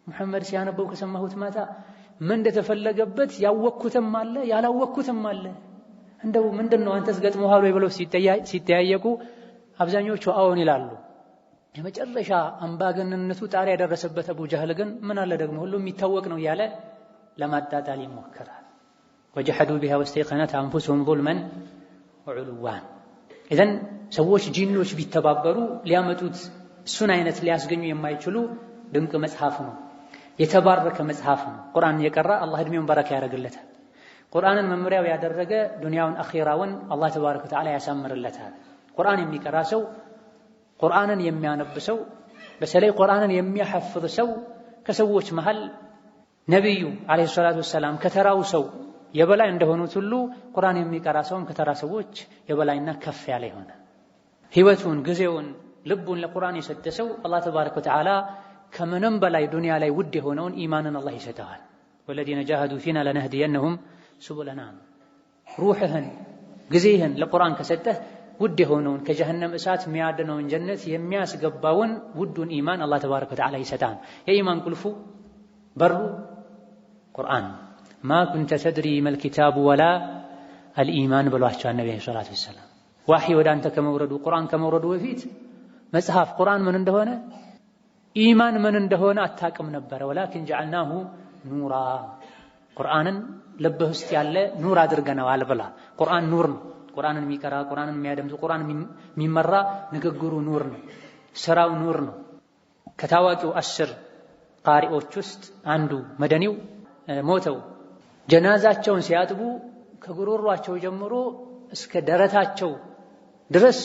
ሙሐመድ ሲያነበው ከሰማሁት ማታ ምን እንደተፈለገበት ያወቅኩትም አለ ያላወቅኩትም አለ። እንደው ምንድነው አንተስ ገጥሞሃል ወይ ብለው ሲተያየቁ አብዛኞቹ አዎን ይላሉ። የመጨረሻ አምባገነንነቱ ጣሪያ ያደረሰበት አቡ ጀህል ግን ምን አለ ደግሞ ሁሉም የሚታወቅ ነው ያለ ለማጣጣል ይሞክራል። وجحدوا بها واستيقنتها انفسهم ظلما وعلوا اذن ሰዎች ጂኖች ቢተባበሩ ሊያመጡት እሱን አይነት ሊያስገኙ የማይችሉ ድንቅ መጽሐፍ ነው። የተባረከ መጽሐፍ ነው። ቁርአን የቀራ አላህ እድሜውን በረካ ያደርግለታል። ቁርአንን መመሪያው ያደረገ ዱንያውን አኺራውን አላህ ተባረከ ወተዓላ ያሳምርለታል። ቁርአን የሚቀራ ሰው ቁርአንን የሚያነብ ሰው በተለይ ቁርአንን የሚያሐፍዝ ሰው ከሰዎች መሃል ነብዩ አለይሂ ሰላቱ ወሰላም ከተራው ሰው የበላይ እንደሆኑት ሁሉ ቁርአን የሚቀራ ሰውም ከተራ ሰዎች የበላይና ከፍ ያለ ይሆናል። ህይወቱን ጊዜውን ልቡን ለቁርአን የሰጠ ሰው አላህ ተባረከ ወተዓላ ከምንም በላይ ዱንያ ላይ ውድ የሆነውን ኢማንን አላህ ይሰጠዋል። ወለዚነ ጃሃዱ ፊና ለነህዲየነሁም ሱቡለና። ሩህህን ጊዜህን ለቁርአን ከሰጠህ ውድ የሆነውን ከጀሃነም እሳት የሚያድነውን ጀነት የሚያስገባውን ውዱን ኢማን አላህ ተባረከ ወተዓላ ይሰጣል። የኢማን ቁልፉ በሩ ቁርአን ማ ኩንተ ተድሪ መል ኪታቡ ወላ አልኢማን ብሏቸዋል ነብዩ ሰለላሁ ዐለይሂ ወሰለም። ዋህይ ወደ አንተ ከመውረዱ ቁርአን ከመውረዱ በፊት መጽሐፍ ቁርአን ምን እንደሆነ ኢማን ምን እንደሆነ አታውቅም ነበር። ወላኪን ጀዐልናሁ ኑራ ቁርአንን ልብህ ውስጥ ያለ ኑር አድርገነዋል ብላ። ቁርአን ኑር ነው። ቁርአንን የሚቀራ ቁርአንን የሚያደምጥ ቁርአን የሚመራ ንግግሩ ኑር ነው፣ ስራው ኑር ነው። ከታዋቂው 10 ቃሪዎች ውስጥ አንዱ መደኒው ሞተው ጀናዛቸውን ሲያጥቡ ከጉሮሯቸው ጀምሮ እስከ ደረታቸው ድረስ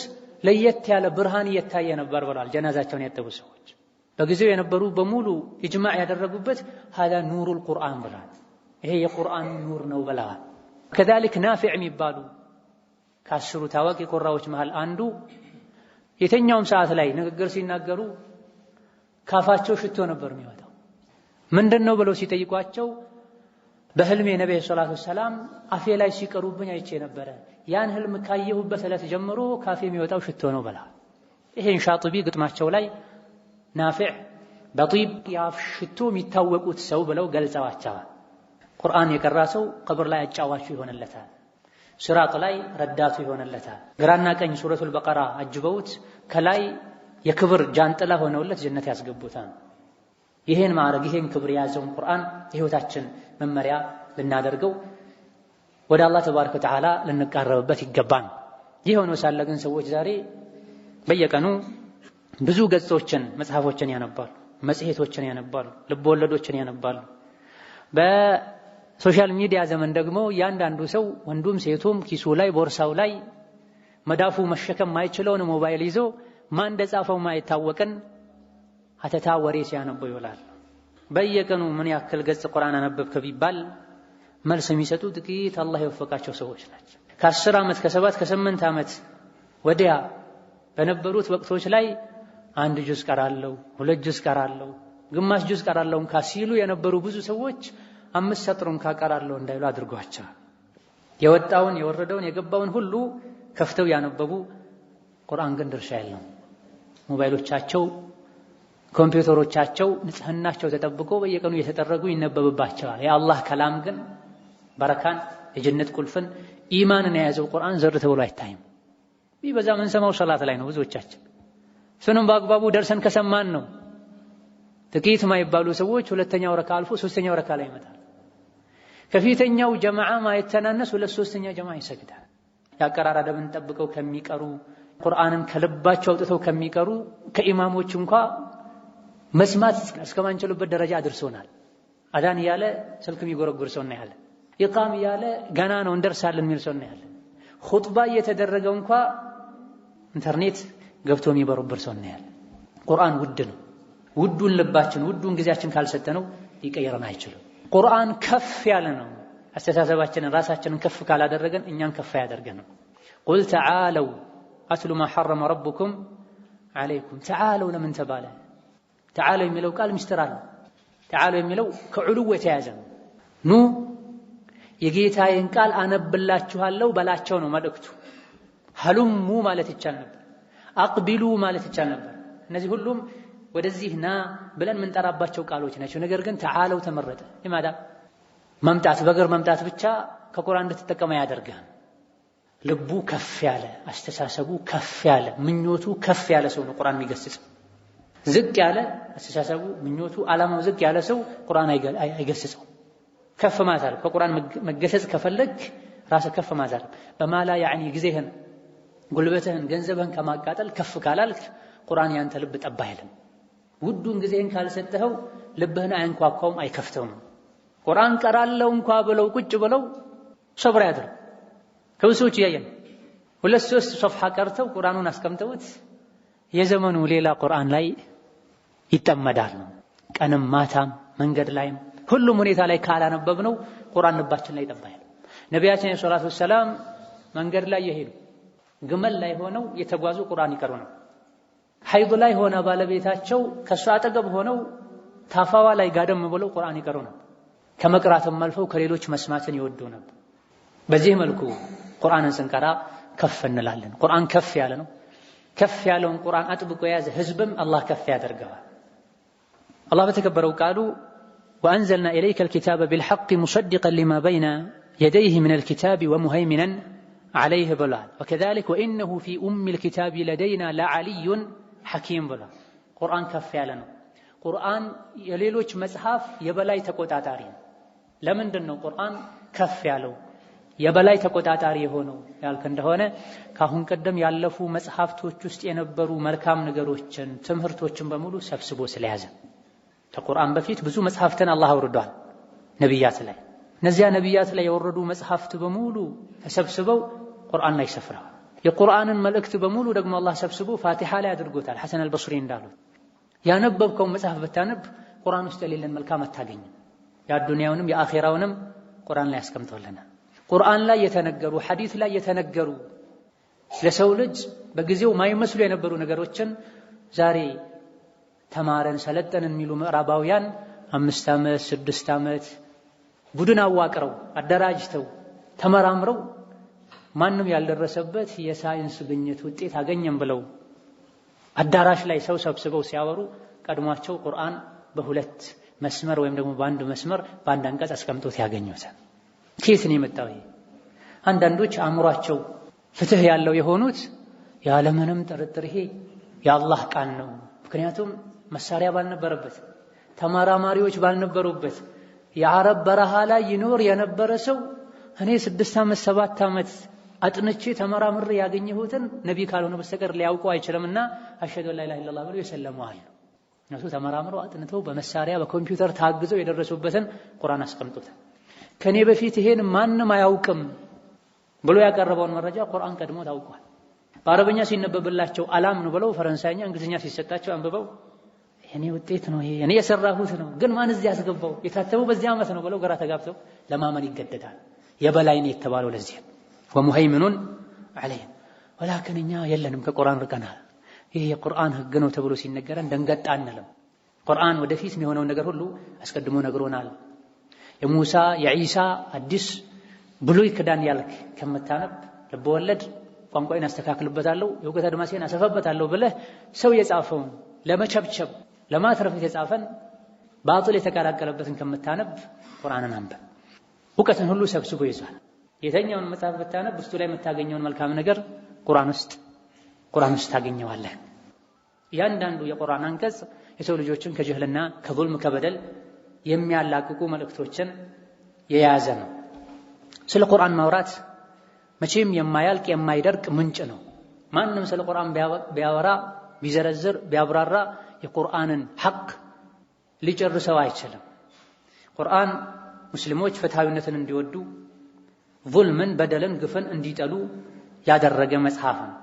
ለየት ያለ ብርሃን እየታየ ነበር ብለዋል። ጀናዛቸውን ያጠቡ ሰዎች በጊዜው የነበሩ በሙሉ ኢጅማዕ ያደረጉበት هذا نور القرآن ብለዋል። ይሄ የቁርአን ኑር ነው ብለዋል። كذلك ናፊዕ የሚባሉ ከ10 ታዋቂ ቁራዎች መሃል አንዱ የተኛውም ሰዓት ላይ ንግግር ሲናገሩ ካፋቸው ሽቶ ነበር የሚወጣው። ምንድነው ብለው ሲጠይቋቸው በህልሜ ነብዩ ሰለላሁ ዐለይሂ ወሰለም አፌ ላይ ሲቀሩብኝ አይቼ ነበር። ያን ህልም ካየሁበት ዕለት ጀምሮ ካፌ የሚወጣው ሽቶ ነው ብለዋል። ይሄን ሻጥቢ ግጥማቸው ላይ ናፊዕ በጢብ ያፍ ሽቶ የሚታወቁት ሰው ብለው ገልጸዋቸዋል። ቁርአን የቀራ ሰው ቀብር ላይ አጫዋቹ ይሆንለታል፣ ሲራጥ ላይ ረዳቱ ይሆንለታል። ግራና ቀኝ ሱረቱል በቀራ አጅበውት ከላይ የክብር ጃንጥላ ሆነውለት ጀነት ያስገቡታል። ይሄን ማዕረግ ይሄን ክብር የያዘውን ቁርአን የህይወታችን መመሪያ ልናደርገው ወደ አላህ ተባረከ ወተዓላ ልንቃረብበት ይገባል። ይህ ሆኖ ሳለ ግን ሰዎች ዛሬ በየቀኑ ብዙ ገጾችን መጽሐፎችን ያነባሉ፣ መጽሔቶችን ያነባሉ፣ ልብ ወለዶችን ያነባሉ። በሶሻል ሚዲያ ዘመን ደግሞ እያንዳንዱ ሰው ወንዱም ሴቱም ኪሱ ላይ ቦርሳው ላይ መዳፉ መሸከም ማይችለውን ሞባይል ይዞ ማን እንደጻፈው ማይታወቅን ሀተታ ወሬ ሲያነቡ ይውላል። በየቀኑ ምን ያክል ገጽ ቁርአን አነበብክ ቢባል መልስ የሚሰጡ ጥቂት አላህ የወፈቃቸው ሰዎች ናቸው። ከ10 ዓመት ከ7 ከ8 ዓመት ወዲያ በነበሩት ወቅቶች ላይ 1 ጁዝ ቀራለሁ፣ 2 ጁዝ ቀራለሁ፣ ግማሽ ጁዝ ቀራለሁ ካሲሉ የነበሩ ብዙ ሰዎች 5 ሰጥሩን ካቀራለሁ እንዳይሉ አድርጓቸዋል። የወጣውን የወረደውን የገባውን ሁሉ ከፍተው ያነበቡ ቁርአን ግን ድርሻ የለውም። ሞባይሎቻቸው ኮምፒውተሮቻቸው ንጽህናቸው ተጠብቆ በየቀኑ እየተጠረጉ ይነበብባቸዋል። የአላህ ከላም ግን በረካን የጀነት ቁልፍን ኢማንን የያዘው ቁርአን ዘር ተብሎ አይታይም። ቢበዛ ምን ሰማው ሶላት ላይ ነው ብዙዎቻችን። እሱንም በአግባቡ ደርሰን ከሰማን ነው። ጥቂት ማይባሉ ሰዎች 2ኛው ረካ አልፎ 3ኛው ረካ ላይ ይመጣል። ከፊተኛው ጀማዓ ማይተናነስ 2/3ኛ ጀማዓ ይሰግዳል። ያቀራራ ደብን ጠብቀው ከሚቀሩ ቁርአንን ከልባቸው አውጥተው ከሚቀሩ ከኢማሞች እንኳን መስማት እስከማንችልበት ደረጃ አድርሶናል። አዳን ያለ ስልክ የሚጎረጉር ሰው ነው ያለ፣ ኢቃም ያለ ገና ነው እንደርሳለን የሚል ሰው ነው ያለ፣ ኹጥባ እየተደረገው እንኳን ኢንተርኔት ገብቶ የሚበረብር ሰው ነው ያለ። ቁርአን ውድ ነው። ውዱን ልባችን ውዱን ጊዜያችን ካልሰጠነው ሊቀየረን አይችልም። ቁርአን ከፍ ያለ ነው። አስተሳሰባችንን ራሳችንን ከፍ ካላደረገን እኛን ከፍ ያደርገናል። ቁል ተዓለው አትሉ ማ ሐረመ ረቡኩም ዐለይኩም። ተዓለው ለምን ተባለ? ተዓለው የሚለው ቃል ምስጢር አለ። ተዓለው የሚለው ከዑሉው የተያዘ ነው። ኑ የጌታዬን ቃል አነብላችኋለሁ በላቸው ነው መልእክቱ። ሀሉሙ ማለት ይቻል ነበር፣ አቅቢሉ ማለት ይቻል ነበር። እነዚህ ሁሉም ወደዚህ ና ብለን ምንጠራባቸው ቃሎች ናቸው። ነገር ግን ተዓለው ተመረጠ። ለማዳ መምጣት በእግር መምጣት ብቻ ከቁርአን እንድትጠቀም ያደርጋል። ልቡ ከፍ ያለ አስተሳሰቡ ከፍ ያለ ምኞቱ ከፍ ያለ ሰው ነው ቁርአን የሚገስጽ። ዝቅ ያለ አስተሳሰቡ ምኞቱ ዓላማው ዝቅ ያለ ሰው ቁርአን አይገስጸው። ከፍ ማለት አለ። ከቁርአን መገሰጽ ከፈለክ ራስህ ከፍ ማለት አለ። በማላ ያኒ ጊዜህን ጉልበትህን ገንዘብህን ከማቃጠል ከፍ ካላልክ ቁርአን ያንተ ልብ ጠባ አይልም። ውዱን ጊዜህን ካልሰጠኸው ልብህን አያንኳኳውም አይከፍተውም። ቁርአን ቀራለው እንኳን ብለው ቁጭ ብለው ሰብር ያድርግ። ከውሶች ያየን 2-3 ሶፍሐ ቀርተው ቁርአኑን አስቀምጠውት የዘመኑ ሌላ ቁርአን ላይ ይጠመዳል። ቀንም ማታም መንገድ ላይም ሁሉም ሁኔታ ላይ ካላነበብነው ቁርአን ልባችን ላይ ጠባ አይልም። ነቢያችን ሰለላሁ ዐለይሂ ወሰለም መንገድ ላይ የሄዱ ግመል ላይ ሆነው የተጓዙ ቁርአን ይቀሩ ነው። ሐይድ ላይ ሆነ ባለቤታቸው ከሷ አጠገብ ሆነው ታፋዋ ላይ ጋደም ብለው ቁርአን ይቀሩ ነው። ከመቅራትም አልፈው ከሌሎች መስማትን ይወዱ ነበር። በዚህ መልኩ ቁርአንን ስንቀራ ከፍ እንላለን። ቁርአን ከፍ ያለ ነው። ከፍ ያለውን ቁርአን አጥብቆ የያዘ ህዝብም አላህ ከፍ ያደርገዋል። አላህ በተከበረው ቃሉ ወአንዘልና ኢለይከ አልኪታበ ቢልሐቅ ሙሰድቀን ሊማ በይነ የደይህ ሚነል ኪታቢ ወሙሀይሚነን ዐለይህ ብሏል። ወከዛሊክ ወኢነሁ ፊ ኡሚል ኪታቢ ለደይና ለዐሊዩን ሐኪም ብሏል። ቁርአን ከፍ ያለ ነው። ቁርአን የሌሎች መጽሐፍ የበላይ ተቆጣጣሪ ነው። ለምንድን ነው ቁርአን ከፍ ያለው? የበላይ ተቆጣጣሪ የሆነው ያልከ እንደሆነ ካሁን ቀደም ያለፉ መጽሐፍቶች ውስጥ የነበሩ መልካም ነገሮችን ትምህርቶችን በሙሉ ሰብስቦ ስለያዘ ከቁርአን በፊት ብዙ መጽሐፍትን አላህ አውርዷል ነብያት ላይ። እነዚያ ነብያት ላይ የወረዱ መጽሐፍት በሙሉ ተሰብስበው ቁርአን ላይ ሰፍረዋል። የቁርአንን መልእክት በሙሉ ደግሞ አላህ ሰብስቦ ፋቲሃ ላይ አድርጎታል። ሐሰን አልበስሪ እንዳሉት ያነበብከው መጽሐፍ ብታነብ ቁርአን ውስጥ የሌለን መልካም አታገኝም። የአዱንያውንም የአኺራውንም ቁርአን ላይ አስቀምጦልናል። ቁርአን ላይ የተነገሩ ሐዲስ ላይ የተነገሩ ለሰው ልጅ በጊዜው ማይመስሉ የነበሩ ነገሮችን ዛሬ ተማረን ሰለጠንን የሚሉ ምዕራባውያን 5 ዓመት 6 ዓመት ቡድን አዋቅረው አደራጅተው ተመራምረው ማንም ያልደረሰበት የሳይንስ ግኝት ውጤት አገኘን ብለው አዳራሽ ላይ ሰው ሰብስበው ሲያወሩ ቀድሟቸው ቁርአን በሁለት መስመር ወይም ደግሞ በአንድ መስመር በአንድ አንቀጽ አስቀምጦት ያገኙታል። ከየት ነው የመጣው? አንዳንዶች አእምሯቸው ፍትህ ያለው የሆኑት ያለምንም ጥርጥር ይሄ የአላህ ቃል ነው፣ ምክንያቱም መሳሪያ ባልነበረበት ተመራማሪዎች ባልነበሩበት የአረብ በረሃ ላይ ይኖር የነበረ ሰው እኔ 6 ዓመት 7 ዓመት አጥንቼ ተመራምሬ ያገኘሁትን ነብይ ካልሆነ በስተቀር ሊያውቁ አይችልምና አሽሀዱ አን ላ ኢላሀ ኢለላህ ብለው የሰለሙዋል። እነሱ ተመራምረው አጥንተው በመሳሪያ በኮምፒውተር ታግዘው የደረሱበትን ቁርአን አስቀምጦታል። ከኔ በፊት ይሄን ማንም አያውቅም ብሎ ያቀረበውን መረጃ ቁርአን ቀድሞ ታውቋል። በአረበኛ ሲነበብላቸው አላምን ብለው ፈረንሳይኛ እንግሊዝኛ ሲሰጣቸው አንብበው እኔ ውጤት ነው ይሄ እኔ የሰራሁት ነው ግን ማን እዚህ ያስገባው የታተመው በዚህ ዓመት ነው ብለው ግራ ተጋብተው ለማመን ይገደዳል። የበላይ ነው የተባለው ለዚህ ወሙሀይሚኑን ዐለይሂ ወላኪን እኛ የለንም ከቁርአን ርቀናል። ይሄ የቁርአን ህግ ነው ተብሎ ሲነገረን ደንገጥ አንልም። ቁርአን ወደፊት የሚሆነውን ነገር ሁሉ አስቀድሞ ነግሮናል። የሙሳ የዒሳ አዲስ ብሉይ ክዳን ያልክ ከምታነብ ልብወለድ ቋንቋዬን አስተካክልበታለሁ የእውቀት አድማሴን አሰፋበታለሁ ብለህ ሰው የጻፈውን ለመቸብቸብ ለማትረፍ የተጻፈን ባጥል የተቀላቀለበትን ከምታነብ ቁርአንን አንብብ። እውቀትን ሁሉ ሰብስቦ ይዟል። የተኛውን መጽሐፍ ብታነብ ውስጡ ላይ የምታገኘውን መልካም ነገር ቁርአን ውስጥ ታገኘዋለህ። እያንዳንዱ የቁርአን አንቀጽ የሰው ልጆችን ከጅህልና ከዙልም ከበደል የሚያላቅቁ መልእክቶችን የያዘ ነው። ስለ ቁርአን ማውራት መቼም የማያልቅ የማይደርቅ ምንጭ ነው። ማንም ስለ ቁርአን ቢያወራ ቢዘረዝር ቢያብራራ የቁርአንን ሐቅ ሊጨርሰው አይችልም። ቁርአን ሙስሊሞች ፍትሃዊነትን እንዲወዱ ዙልምን በደልን ግፍን እንዲጠሉ ያደረገ መጽሐፍ ነው።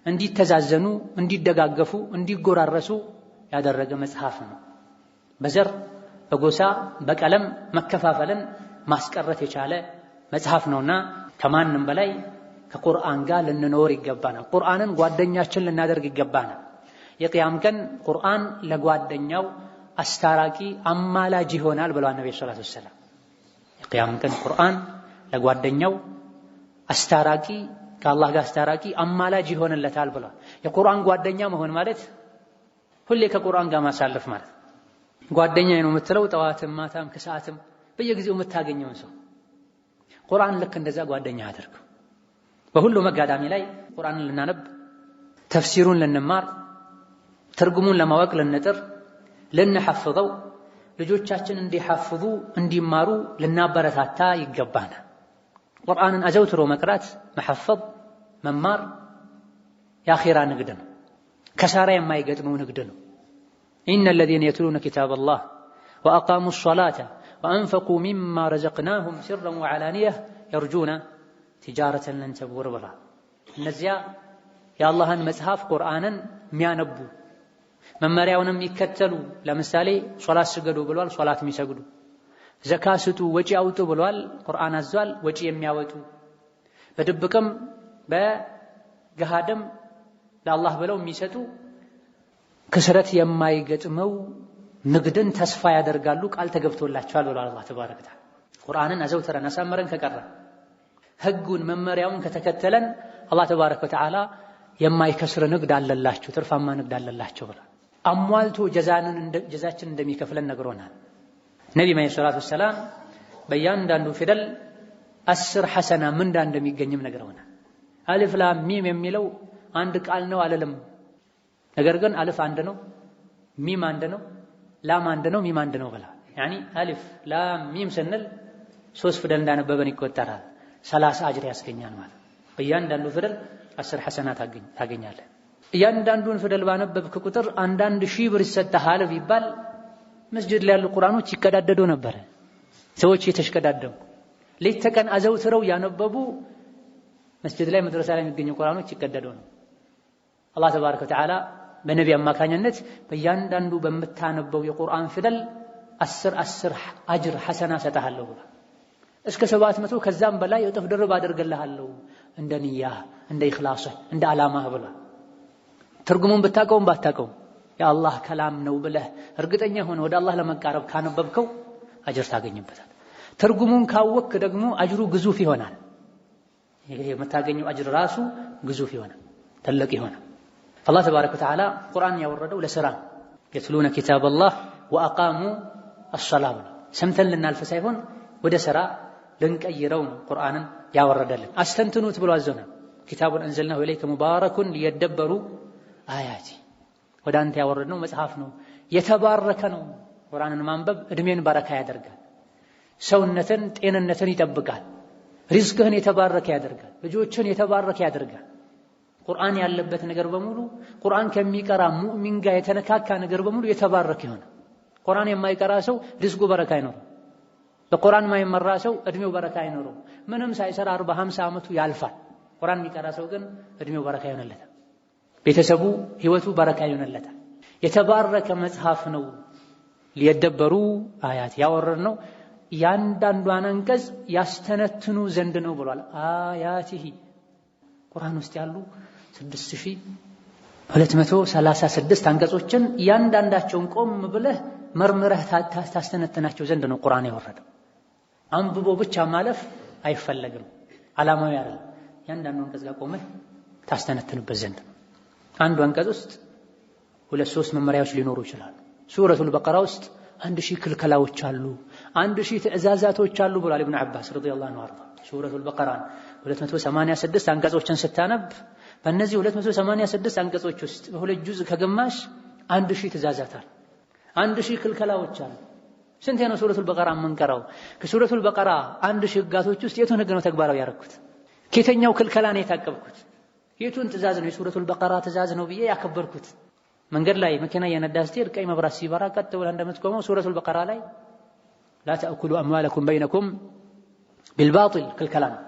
እንዲተዛዘኑ እንዲደጋገፉ እንዲጎራረሱ ያደረገ መጽሐፍ ነው። በዘር በጎሳ በቀለም መከፋፈልን ማስቀረት የቻለ መጽሐፍ ነውና ከማንም በላይ ከቁርአን ጋር ልንኖር ይገባናል። ቁርአንን ጓደኛችን ልናደርግ ይገባናል። የቂያም ቀን ቁርአን ለጓደኛው አስታራቂ አማላጅ ይሆናል ብለዋል ነብዩ ሰለላሁ ዐለይሂ ወሰለም። የቂያም ቀን ቁርአን ለጓደኛው አስታራቂ ከአላህ ጋር አስታራቂ አማላጅ ይሆንለታል ብለዋል። የቁርአን ጓደኛ መሆን ማለት ሁሌ ከቁርአን ጋር ማሳለፍ ማለት ጓደኛዬ ነው የምትለው ጠዋትም ማታም ከሰዓትም በየጊዜው የምታገኘውን ሰው ቁርአን ልክ እንደዛ ጓደኛ አድርግ። በሁሉ መጋዳሚ ላይ ቁርአንን ልናነብ ተፍሲሩን ልንማር ትርጉሙን ለማወቅ ልንጥር ልንሐፍዘው ልጆቻችን እንዲሐፍዙ እንዲማሩ ልናበረታታ ይገባናል። ቁርአንን አዘውትሮ መቅራት መሐፈዝ መማር የአኺራ ንግድ ነው። ከሳራ የማይገጥመው ንግድ ነው። ኢነ الذين يتلون كتاب الله وأقاموا الصلاة وأنفقوا مما رزقناهم سرا وعلانية يرجون تجارة لن تبور بلا እነዚያ የአላህን መጽሐፍ ቁርአንን የሚያነቡ መመሪያውንም የሚከተሉ ለምሳሌ ሶላት ስገዱ ብሏል ሶላት የሚሰግዱ ዘካ ስጡ ወጪ አውጡ ብሏል ቁርአን አዟል ወጪ የሚያወጡ በድብቅም በገሃድም ለአላህ ብለው የሚሰጡ ክስረት የማይገጥመው ንግድን ተስፋ ያደርጋሉ ቃል ተገብቶላቸዋል ብሏል አላህ ተባረከ ተዓላ። ቁርአንን አዘውትረን አሳምረን ከቀረ ህጉን መመሪያውን ከተከተለን አላህ ተባረከ ወተዓላ የማይከስር ንግድ አለላችሁ ትርፋማ ንግድ አለላችሁ ብሏል። አሟልቶ ጀዛችን እንደሚከፍለን ነግሮናል። ነብዩ መሐመድ ሰለላሁ ዐለይሂ ወሰለም በእያንዳንዱ ፊደል 10 ሐሰና ምንዳ እንደሚገኝም ነግረውናል። አሊፍ ላም ሚም የሚለው አንድ ቃል ነው አለለም። ነገር ግን አሊፍ አንድ ነው፣ ሚም አንድ ነው፣ ላም አንድ ነው፣ ሚም አንድ ነው ብላ ያኒ አሊፍ ላም ሚም ስንል 3 ፊደል እንዳነበበን ይቆጠራል። 30 አጅር ያስገኛል ማለት። በእያንዳንዱ ፊደል 10 ሐሰናት ታገኛለህ። እያንዳንዱን ፊደል ባነበብክ ቁጥር አንዳንድ ሺህ ብር ይሰጥሃል ቢባል መስጂድ ላይ ያሉ ቁርአኖች ይቀዳደዱ ነበር። ሰዎች የተሽቀዳደሙ ሌት ተቀን አዘውትረው ያነበቡ መስጂድ ላይ መድረሳ ላይ የሚገኙ ቁርአኖች ይቀደዱ ነው። አላህ ተባረከ ወተዓላ በነቢ አማካኝነት በእያንዳንዱ በምታነበው የቁርአን ፊደል 10 አጅር ሐሰና ሰጣለሁ ብሏል። እስከ 700 ከዛም በላይ እጥፍ ድርብ አደርግልሃለሁ እንደ ንያህ እንደ ኢኽላስህ እንደ ዓላማህ ብሏል። ትርጉሙን ብታቀውም ባታቀውም የአላህ ከላም ነው ብለህ እርግጠኛ ሆነ ወደ አላህ ለመቃረብ ካነበብከው አጅር ታገኝበታል። ትርጉሙን ካወቅክ ደግሞ አጅሩ ግዙፍ ይሆናል። ይሄ የምታገኘው አጅር ራሱ ግዙፍ ይሆናል፣ ትልቅ ይሆናል። አላህ ተባረከ ወተዓላ ቁርአን ያወረደው ለሥራ የትሉነ ኪታበላህ ወአቃሙ አስሰላህ ሰምተን ልናልፍ ሳይሆን ወደ ሥራ ልንቀይረው ነው ቁርአንን ያወረደልን። አስተንትኑት ብሎ አዘናል። ኪታቡን አንዘልናሁ ኢለይከ ሙባረኩን ሊየደበሩ አያቲ ወደ አንተ ያወረድነው መጽሐፍ ነው፣ የተባረከ ነው። ቁርአንን ማንበብ እድሜን በረካ ያደርጋል፣ ሰውነትን ጤንነትን ይጠብቃል፣ ሪዝቅህን የተባረከ ያደርጋል፣ ልጆችን የተባረከ ያደርጋል። ቁርአን ያለበት ነገር በሙሉ ቁርአን ከሚቀራ ሙእሚን ጋር የተነካካ ነገር በሙሉ የተባረከ ይሆናል። ቁርአን የማይቀራ ሰው ሪዝቁ በረካ አይኖርም። በቁርአን የማይመራ ሰው እድሜው በረካ አይኖርም። ምንም ሳይሰራ 40-50 ዓመቱ ያልፋል። ቁርአን የሚቀራ ሰው ግን እድሜው በረካ ይሆንለታል፣ ቤተሰቡ ህይወቱ በረካ ይሆንለታል። የተባረከ መጽሐፍ ነው። ሊየደበሩ አያት ያወረድነው ያንዳንዷን አንቀጽ ያስተነትኑ ዘንድ ነው ብሏል። አያቲሂ ቁርአን ውስጥ ያሉ 6236 አንቀጾችን ያንዳንዳቸውን ቆም ብለህ መርምረህ ታስተነትናቸው ዘንድ ነው ቁርአን የወረደው። አንብቦ ብቻ ማለፍ አይፈለግም፣ ዓላማው ያለው ያንዳንዱ አንቀጽ ጋር ቆመህ ታስተነትንበት ዘንድ ነው። አንዱ አንቀጽ ውስጥ 2-3 መመሪያዎች ሊኖሩ ይችላሉ። ሱረቱል በቀራ ውስጥ 1000 ክልከላዎች አሉ፣ 1000 ትዕዛዛቶች አሉ ብሏል ኢብኑ አባስ ረዲየላሁ ዐንሁ። ሱረቱል በቀራ 286 አንቀጾችን ስታነብ በእነዚህ 286 አንቀጾች ውስጥ በሁለት ጁዝ ከግማሽ 1000 ትዕዛዛት አሉ፣ 1000 ክልከላዎች አሉ። ስንት ነው ሱረቱል በቀራ የምንቀራው? ከሱረቱል በቀራ 1000 ህጋቶች ውስጥ የቱን ህግ ነው ተግባራዊ ያደረኩት? ከየትኛው ክልከላ ነው የታቀብኩት? የቱን ትዕዛዝ ነው የሱረቱል በቀራ ትዕዛዝ ነው ብዬ ያከበርኩት? መንገድ ላይ መኪና እየነዳህ ስትሄድ ቀይ መብራት ሲበራ ቀጥ ብለህ እንደምትቆመው ሱረቱል በቀራ ላይ ላ ተእኩሉ አምዋለኩም በይነኩም ቢልባጢል ክልከላ ነው።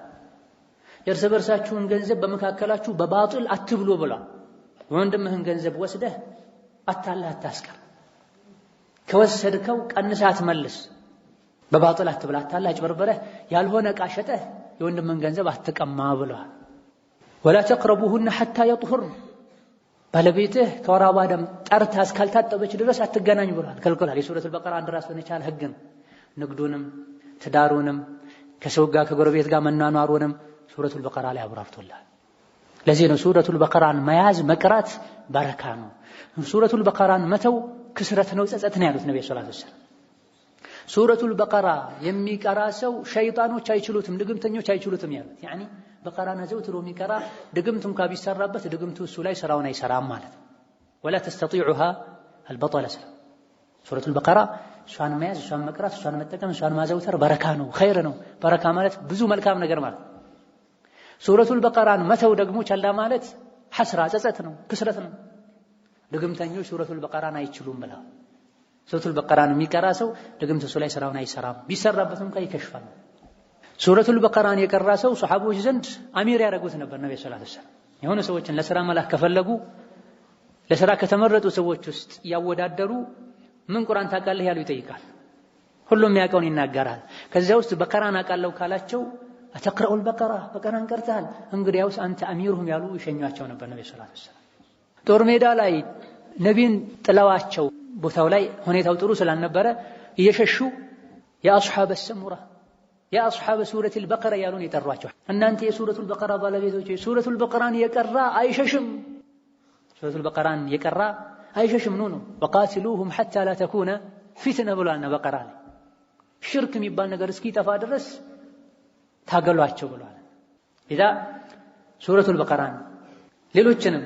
የእርስ በርሳችሁን ገንዘብ በመካከላችሁ በባጢል አትብሉ ብሏል። ወንድምህን ገንዘብ ወስደህ አታለህ አታስቀር፣ ከወሰድከው ቀንሰህ አትመልስ። በባጢል አትብላ፣ አታለህ አጭበርበረህ ያልሆነ ዕቃ ሸጠህ የወንድምህን ገንዘብ አትቀማ ብሏል። ወላ ተቅረቡሁነ ሐታ የጥሁርን፣ ባለቤትህ ከወር አበባ ደም ጠርታ እስካልታጠበች ድረስ አትገናኝ ብሏል፣ ከልክሏል። የሱረቱል በቀራ አንድ ራሱን የቻለ ህግ ነው። ንግዱንም ትዳሩንም ከሰው ጋር ከጎረቤት ጋር መናኗሩንም ሱረቱል በቀራ ላይ አብራርቶላል። ለዚህ ነው ሱረቱል በቀራን መያዝ መቅራት በረካ ነው። ሱረቱል በቀራን መተው ክስረት ነው፣ ጸጸት ነው ያሉት ነብዩ ሰለላሁ ዐለይሂ ወሰለም። ሱረቱል በቀራ የሚቀራ ሰው ሸይጣኖች አይችሉትም፣ ድግምተኞች አይችሉትም ያሉት ያኒ በቀራን ዘውትሮ የሚቀራ ድግምት እንኳን ቢሰራበት ድግምቱ እሱ ላይ ስራውን አይሰራም ማለት ነው። ወላ ተስተጢዑሃ አልበጠለ ሱረቱል በቀራ እሷን መያዝ፣ እሷን መቅራት፣ እሷን መጠቀም፣ እሷን ማዘውተር በረካ ነው፣ ኸይር ነው። በረካ ማለት ብዙ መልካም ነገር ማለት። ሱረቱል በቀራን መተው ደግሞ ቸላ ማለት ሐስራ ጸጸት ነው፣ ክስረት ነው። ድግምተኞች ሱረቱል በቀራን አይችሉም ብላ ሱረቱል በቀራን የሚቀራ ሰው ድግምት እሱ ላይ ስራውን አይሰራም፣ ቢሰራበትም እንኳን ይከሽፋል። ሱረቱል በቀራን የቀራ ሰው ሱሐቦች ዘንድ አሚር ያደረጉት ነበር። ነብዩ ሰለላሁ ዐለይሂ ወሰለም የሆነ ሰዎችን ለሥራ መላክ ከፈለጉ ለሥራ ከተመረጡ ሰዎች ውስጥ ያወዳደሩ ምን ቁርአን ታውቃለህ ያሉ ይጠይቃል። ሁሉም ያውቀውን ይናገራል። ከዚያ ውስጥ በቀራን አውቃለሁ ካላቸው አተቅረኡል በቀራ በቀራን ቀርተሃል እንግዲያውስ አንተ አሚሩም ያሉ ይሸኟቸው ነበር ነብዩ ሰለላሁ ዐለይሂ ወሰለም። ጦር ሜዳ ላይ ነቢን ጥለዋቸው ቦታው ላይ ሁኔታው ጥሩ ስላልነበረ እየሸሹ የአስሐበ ሰሙራ የአስሐበ ሱረቱል በቀራ ያሉን የጠሯቸው እናንተ የሱረቱል በቀራ ባለቤቶች ሱረቱል በቀራን የቀራ አይሸሽም፣ ሱረቱል በቀራን የቀራ አይሸሽም ነው ወቃትሉሁም ሐታ ላ ተኩነ ፊትነ ብሏልና በቀራ ላይ ሽርክ የሚባል ነገር እስኪጠፋ ድረስ ታገሏቸው ብሏል። ኢዛ ሱረቱል በቀራን ሌሎችንም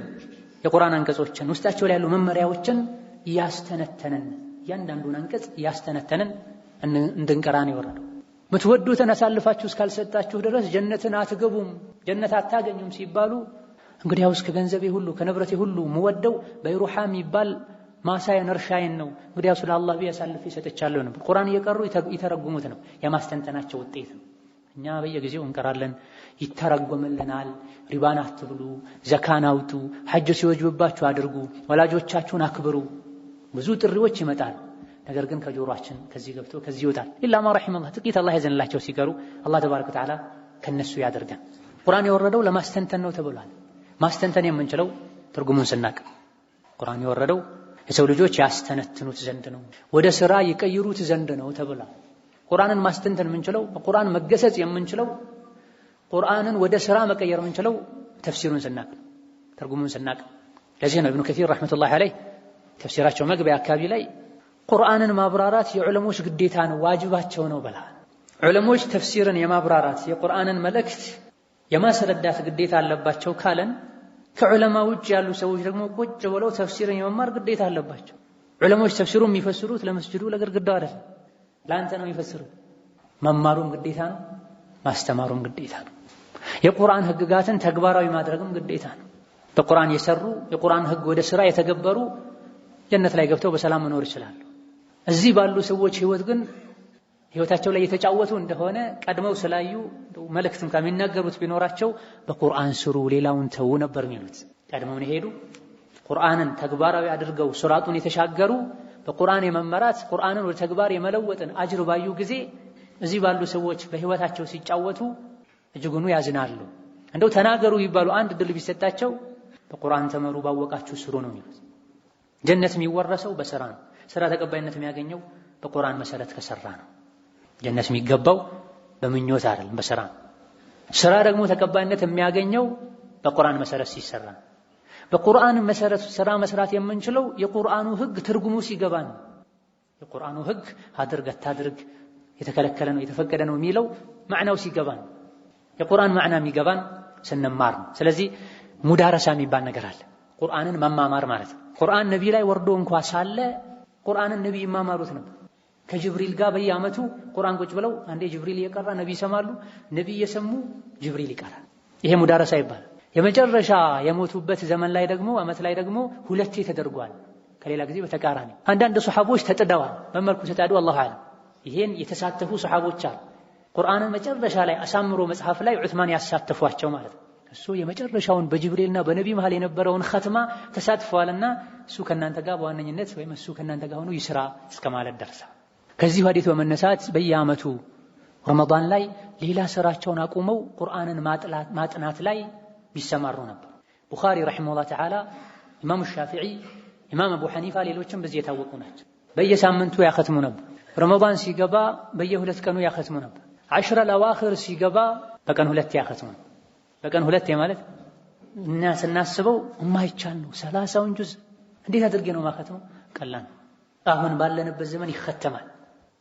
የቁርአን አንቀጾችን ውስጣቸው ላይ ያሉ መመሪያዎችን ያስተነተንን እያንዳንዱን አንቀጽ ያስተነተንን እንድንቀራን ይወረደው። ምትወዱትን አሳልፋችሁ እስካልሰጣችሁ ድረስ ጀነትን አትገቡም፣ ጀነት አታገኙም ሲባሉ እንግዲያውስ ከገንዘቤ ሁሉ ከንብረቴ ሁሉ ምወደው በይሩሃም ይባል ማሳየን እርሻዬን ነው፣ እንግዲያውስ ለአላህ ብዬ አሳልፌ ሰጥቻለሁ ነው። ቁርአን እየቀሩ ይተረጉሙት ነው፣ የማስተንተናቸው ውጤት ነው። እኛ በየጊዜው እንቀራለን፣ ይተረጎምልናል። ሪባን አትብሉ፣ ዘካን አውጡ፣ ሐጅ ሲወጅብባችሁ አድርጉ፣ ወላጆቻችሁን አክብሩ፣ ብዙ ጥሪዎች ይመጣል። ነገር ግን ከጆሮአችን ከዚህ ገብቶ ከዚህ ይወጣል። ኢላ ማ ረሒመላህ ጥቂት አላህ ያዘንላቸው ሲቀሩ አላህ ተባረከ ወተዓላ ከነሱ ያደርገን። ቁርአን የወረደው ለማስተንተን ነው ተብሏል። ማስተንተን የምንችለው ትርጉሙን ስናቅ፣ ቁርአን የወረደው የሰው ልጆች ያስተነትኑት ዘንድ ነው፣ ወደ ሥራ ይቀይሩት ዘንድ ነው ተብሏል። ቁርአንን ማስተንተን የምንችለው በቁርአን መገሰጽ የምንችለው ቁርአንን ወደ ሥራ መቀየር የምንችለው ተፍሲሩን ስናቅ፣ ትርጉሙን ስናቅ። ለዚህ ነው ኢብኑ ከሲር ረሕመቱላሂ ዐለይህ ተፍሲራቸው መግቢያ አካባቢ ላይ ቁርአንን ማብራራት የዑለሞች ግዴታ ነው፣ ዋጅባቸው ነው ብለዋል። ዑለሞች ተፍሲርን የማብራራት የቁርአንን መልእክት የማስረዳት ግዴታ አለባቸው ካለን ከዑለማ ውጭ ያሉ ሰዎች ደግሞ ቁጭ ብለው ተፍሲርን የመማር ግዴታ አለባቸው። ዑለሞች ተፍሲሩን የሚፈስሩት ለመስጂዱ ለግድግዳው አይደለም፣ ለአንተ ነው የሚፈስሩት። መማሩም ግዴታ ነው፣ ማስተማሩም ግዴታ ነው። የቁርአን ህግጋትን ተግባራዊ ማድረግም ግዴታ ነው። በቁርአን የሰሩ የቁርአን ህግ ወደ ሥራ የተገበሩ ጀነት ላይ ገብተው በሰላም መኖር ይችላሉ። እዚህ ባሉ ሰዎች ህይወት ግን ህይወታቸው ላይ የተጫወቱ እንደሆነ ቀድመው ስላዩ መልእክትም ከሚናገሩት ቢኖራቸው በቁርአን ስሩ ሌላውን ተው ነበር የሚሉት። ቀድመው ሄዱ፣ ቁርአንን ተግባራዊ አድርገው ሱራቱን የተሻገሩ በቁርአን የመመራት ቁርአንን ወደ ተግባር የመለወጥን አጅር ባዩ ጊዜ እዚህ ባሉ ሰዎች በህይወታቸው ሲጫወቱ እጅጉኑ ያዝናሉ። እንደው ተናገሩ ይባሉ አንድ ድል ቢሰጣቸው በቁርአን ተመሩ ባወቃችሁ ስሩ ነው የሚሉት። ጀነት የሚወረሰው በሥራ ነው። ሥራ ተቀባይነት የሚያገኘው በቁርአን መሰረት ከሰራ ነው። ጀነት የሚገባው በምኞት አይደለም፣ በሥራ ነው። ሥራ ደግሞ ተቀባይነት የሚያገኘው በቁርአን መሰረት ሲሰራ ነው። በቁርአን መሰረት ሥራ መስራት የምንችለው የቁርአኑ ህግ ትርጉሙ ሲገባ ነው። የቁርአኑ ህግ አድርግ አታድርግ፣ የተከለከለ ነው የተፈቀደ ነው የሚለው ማዕናው ሲገባ ነው። የቁርአን ማዕና የሚገባን ስንማር ነው። ስለዚህ ሙዳረሳ የሚባል ነገር አለ፣ ቁርአንን መማማር ማለት ነው። ቁርአን ነቢ ላይ ወርዶ እንኳ ሳለ ቁርአንን ነቢ ይማማሩት ነበር። ከጅብሪል ጋር በየዓመቱ ቁርአን ቁጭ ብለው አንዴ ጅብሪል እየቀራ ነቢ ይሰማሉ፣ ነቢ እየሰሙ ጅብሪል ይቀራል። ይሄ ሙዳረሳ ይባላል። የመጨረሻ የሞቱበት ዘመን ላይ ደግሞ ዓመት ላይ ደግሞ ሁለቴ ተደርጓል፣ ከሌላ ጊዜ በተቃራኒ። አንዳንድ ሱሐቦች ተጥደዋል። በመልኩ ተጣዱ አላሁ አለም። ይሄን የተሳተፉ ሱሐቦች አሉ። ቁርአንን መጨረሻ ላይ አሳምሮ መጽሐፍ ላይ ዑስማን ያሳተፏቸው ማለት ነው። እሱ የመጨረሻውን በጅብሪልና በነቢ መሃል የነበረውን ختማ ተሳትፈዋልና እሱ ከናንተ ጋር በዋነኝነት ወይም እሱ ከናንተ ጋር ሆኖ ይስራ እስከማለት ደርሳ ከዚህ ሐዲስ በመነሳት በየዓመቱ ረመዳን ላይ ሌላ ስራቸውን አቁመው ቁርአንን ማጥናት ላይ ቢሰማሩ ነበር። ቡኻሪ ረሂመሁላህ ተዓላ፣ ኢማም ሻፊዒ፣ ኢማም አቡ ሐኒፋ ሌሎችም በዚህ የታወቁ ናቸው። በየሳምንቱ ያختሙ ነበር። ረመዳን ሲገባ በየሁለት ቀኑ ያختሙ ነበር። ዐሽረ ለአዋኺር ሲገባ በቀን ሁለት ያختሙ ነበር። በቀን ሁለት ማለት እና ስናስበው የማይቻል ነው። 30ውን ጁዝ እንዴት አድርጌ ነው ማختመው? ቀላል። አሁን ባለንበት ዘመን ይختማል።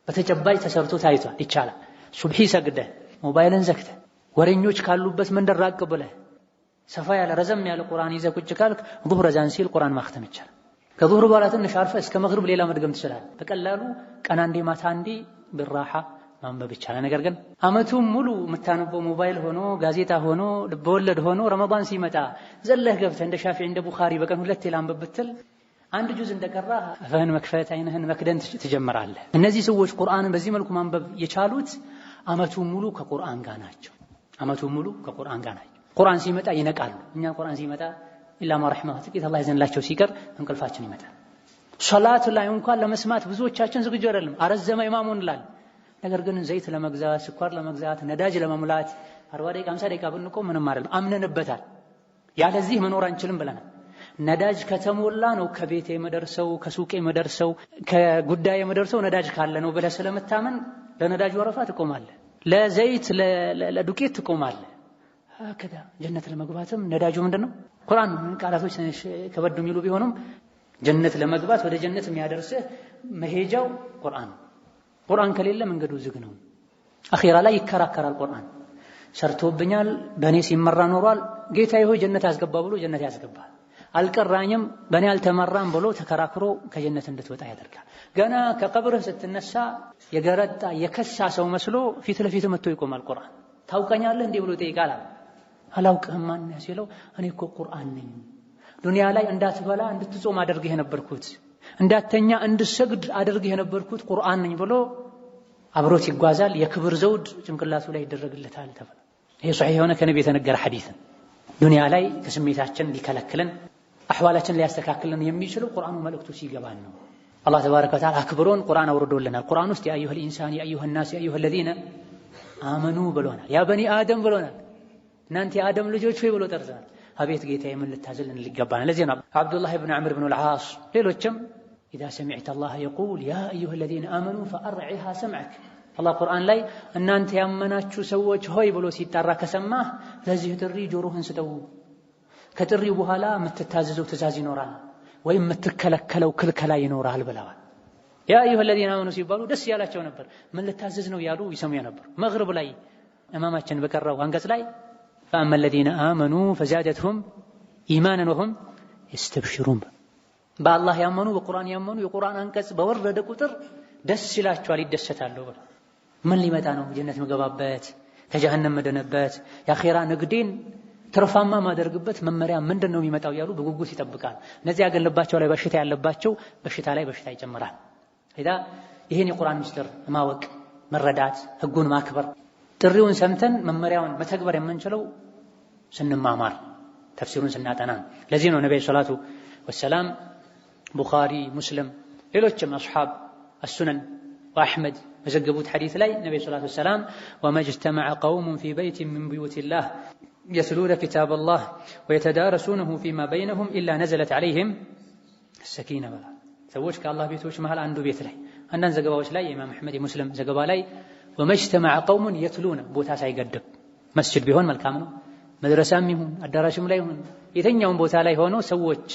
በተጨባጭ ተሰርቶ ታይቷል። ይቻላል። ሱብሂ ሰግደህ ሞባይልን ዘግተህ ወሬኞች ካሉበት መንደር ራቅ ብለህ ሰፋ ያለ ረዘም ያለ ቁርአን ይዘህ ቁጭ ካልክ ዙህር አዛን ሲል ቁርአን ማختም ይቻላል። ከዙህር በኋላ ትንሽ አርፈህ እስከ መግሪብ ሌላ መድገም ትችላለህ። በቀላሉ ቀን አንዴ ማታ አንዴ ብራሃ ማንበብ ይቻላል። ነገር ግን ዓመቱን ሙሉ የምታነበው ሞባይል ሆኖ ጋዜጣ ሆኖ ልብወለድ ሆኖ ረመዳን ሲመጣ ዘለህ ገብተህ እንደ ሻፊዒ እንደ ቡኻሪ በቀን ሁለቴ ላንብብ ብትል አንድ ጁዝ እንደቀራ አፍህን መክፈት አይንህን መክደን ትጀምራለህ። እነዚህ ሰዎች ቁርአንን በዚህ መልኩ ማንበብ የቻሉት ዓመቱን ሙሉ ከቁርአን ጋር ናቸው። ዓመቱን ሙሉ ከቁርአን ጋር ናቸው። ቁርአን ሲመጣ ይነቃሉ። እኛ ቁርአን ሲመጣ ኢላ ማ ረሒመሁ ጥቂት አላህ ይዘንላቸው ሲቀር እንቅልፋችን ይመጣል። ሶላት ላይ እንኳን ለመስማት ብዙዎቻችን ዝግጁ አይደለም። አረዘመ ኢማሙ እንላለን። ነገር ግን ዘይት ለመግዛት ስኳር ለመግዛት ነዳጅ ለመሙላት 40 ደቂቃ 50 ደቂቃ ብንቆም ምንም አይደለም። አምነንበታል። ያለዚህ መኖር አንችልም ብለናል። ነዳጅ ከተሞላ ነው ከቤቴ መደርሰው ከሱቄ መደርሰው ከጉዳዬ መደርሰው ነዳጅ ካለ ነው ብለህ ስለምታመን ለነዳጅ ወረፋ ትቆማለህ፣ ለዘይት ለዱቄት ትቆማለህ። ከዳ ጀነት ለመግባትም ነዳጁ ምንድነው? ቁርአን ነው። ቃላቶች ከበዱ የሚሉ ቢሆኑም ጀነት ለመግባት ወደ ጀነት የሚያደርስህ መሄጃው ቁርአን ነው። ቁርአን ከሌለ መንገዱ ዝግ ነው። አኺራ ላይ ይከራከራል። ቁርአን ሰርቶብኛል በእኔ ሲመራ ኖሯል፣ ጌታዬ ሆይ ጀነት ያስገባ ብሎ ጀነት ያስገባል። አልቀራኝም በእኔ አልተመራም ብሎ ተከራክሮ ከጀነት እንድትወጣ ያደርጋል። ገና ከቀብርህ ስትነሳ የገረጣ የከሳ ሰው መስሎ ፊት ለፊት መጥቶ ይቆማል። ቁርአን ታውቀኛለህ እንዴ ብሎ ይጠይቃል። አላውቅህም ማን ነህ ሲለው እኔ እኮ ቁርአን ነኝ፣ ዱንያ ላይ እንዳትበላ እንድትጾም አደርግህ የነበርኩት፣ እንዳተኛ እንድሰግድ አደርግህ የነበርኩት ቁርአን ነኝ ብሎ አብሮት ይጓዛል። የክብር ዘውድ ጭንቅላቱ ላይ ይደረግለታል ተብሎ ይሄ ሷሂህ የሆነ ከነብዩ የተነገረ ሐዲስ። ዱንያ ላይ ከስሜታችን ሊከለክለን አህዋላችን ሊያስተካክለን የሚችለው ቁርአኑ መልእክቱ ሲገባን ነው። አላህ ተባረከ ወተዓላ አክብሮን ቁርአን አውርዶልናል። ቁርአን ውስጥ ያ አዩሀል ኢንሳን ያ አዩሀን ናስ ያ አዩሀል ለዚነ አመኑ ብሎናል። ያ በኒ አደም ብሎናል። እናንተ የአደም ልጆች ሆይ ብሎ ጠርተናል። አቤት ጌታዬ ምን ልታዘልን ሊገባናል። ለዚህ ነው አብዱላህ ኢብኑ ዐምር ኢብኑ አልዓስ ሌሎችም ኢዛ ሰሚዕተ አላህ የቁል ያ አዩሀል ለዚነ አመኑ ፈአርዒሃ ሰምዐክ አላህ ቁርአን ላይ እናንተ ያመናችሁ ሰዎች ሆይ ብሎ ሲጣራ ከሰማህ ለዚህ ጥሪ ጆሮህን ስጠው። ከጥሪው በኋላ የምትታዘዘው ትእዛዝ ይኖራል ወይም የምትከለከለው ክልከላ ይኖራል ብለዋል። ያ አዩሀል ለዚነ አመኑ ሲባሉ ደስ ያላቸው ነበር። ምን ልታዘዝ ነው ያሉ ይሰሙ ነበር። መግሪብ ላይ ኢማማችን በቀራው አንቀጽ ላይ ፈአማ ለዚነ አመኑ ፈዛደትሁም ኢማናን ወሁም የስተብሽሩን በአላህ ያመኑ በቁርአን ያመኑ የቁርአን አንቀጽ በወረደ ቁጥር ደስ ይላቸዋል፣ ይደሰታሉ። ምን ሊመጣ ነው? ጀነት መገባበት፣ ከጀሃነም መደነበት፣ የአኺራ ንግዴን ትርፋማ ማደርግበት መመሪያ ምንድነው የሚመጣው ያሉ በጉጉት ይጠብቃል። እነዚህ ያገለባቸው ላይ በሽታ ያለባቸው በሽታ ላይ በሽታ ይጨምራል። ይሄን የቁርአን ምስጢር ማወቅ፣ መረዳት፣ ህጉን ማክበር፣ ጥሪውን ሰምተን መመሪያውን መተግበር የምንችለው ስንማማር፣ ተፍሲሩን ስናጠና። ለዚህ ነው ነብዩ ሰለላሁ ዐለይሂ ወሰለም ቡኻሪ፣ ሙስሊም ሌሎችም አስሐብ السنن وأحمد መዘገቡት ሐዲስ ላይ ነብዩ ሰለላሁ ዐለይሂ ወሰለም ومجتمع قوم في بيت من بيوت الله يتلون كتاب الله ويتدارسونه فيما بينهم إلا نزلت عليهم السكينة ሰዎች ከአላህ ቤቶች መሃል አንዱ ቤት ላይ አንዳንድ ዘገባዎች ላይ ኢማም አህመድ ሙስሊም ዘገባ ላይ ومجتمع قوم يتلون ቦታ ሳይገድብ መስጂድ ቢሆን መልካም ነው፣ መድረሳም ይሁን አዳራሽም ላይ ይሁን የተኛውን ቦታ ላይ ሆኖ ሰዎች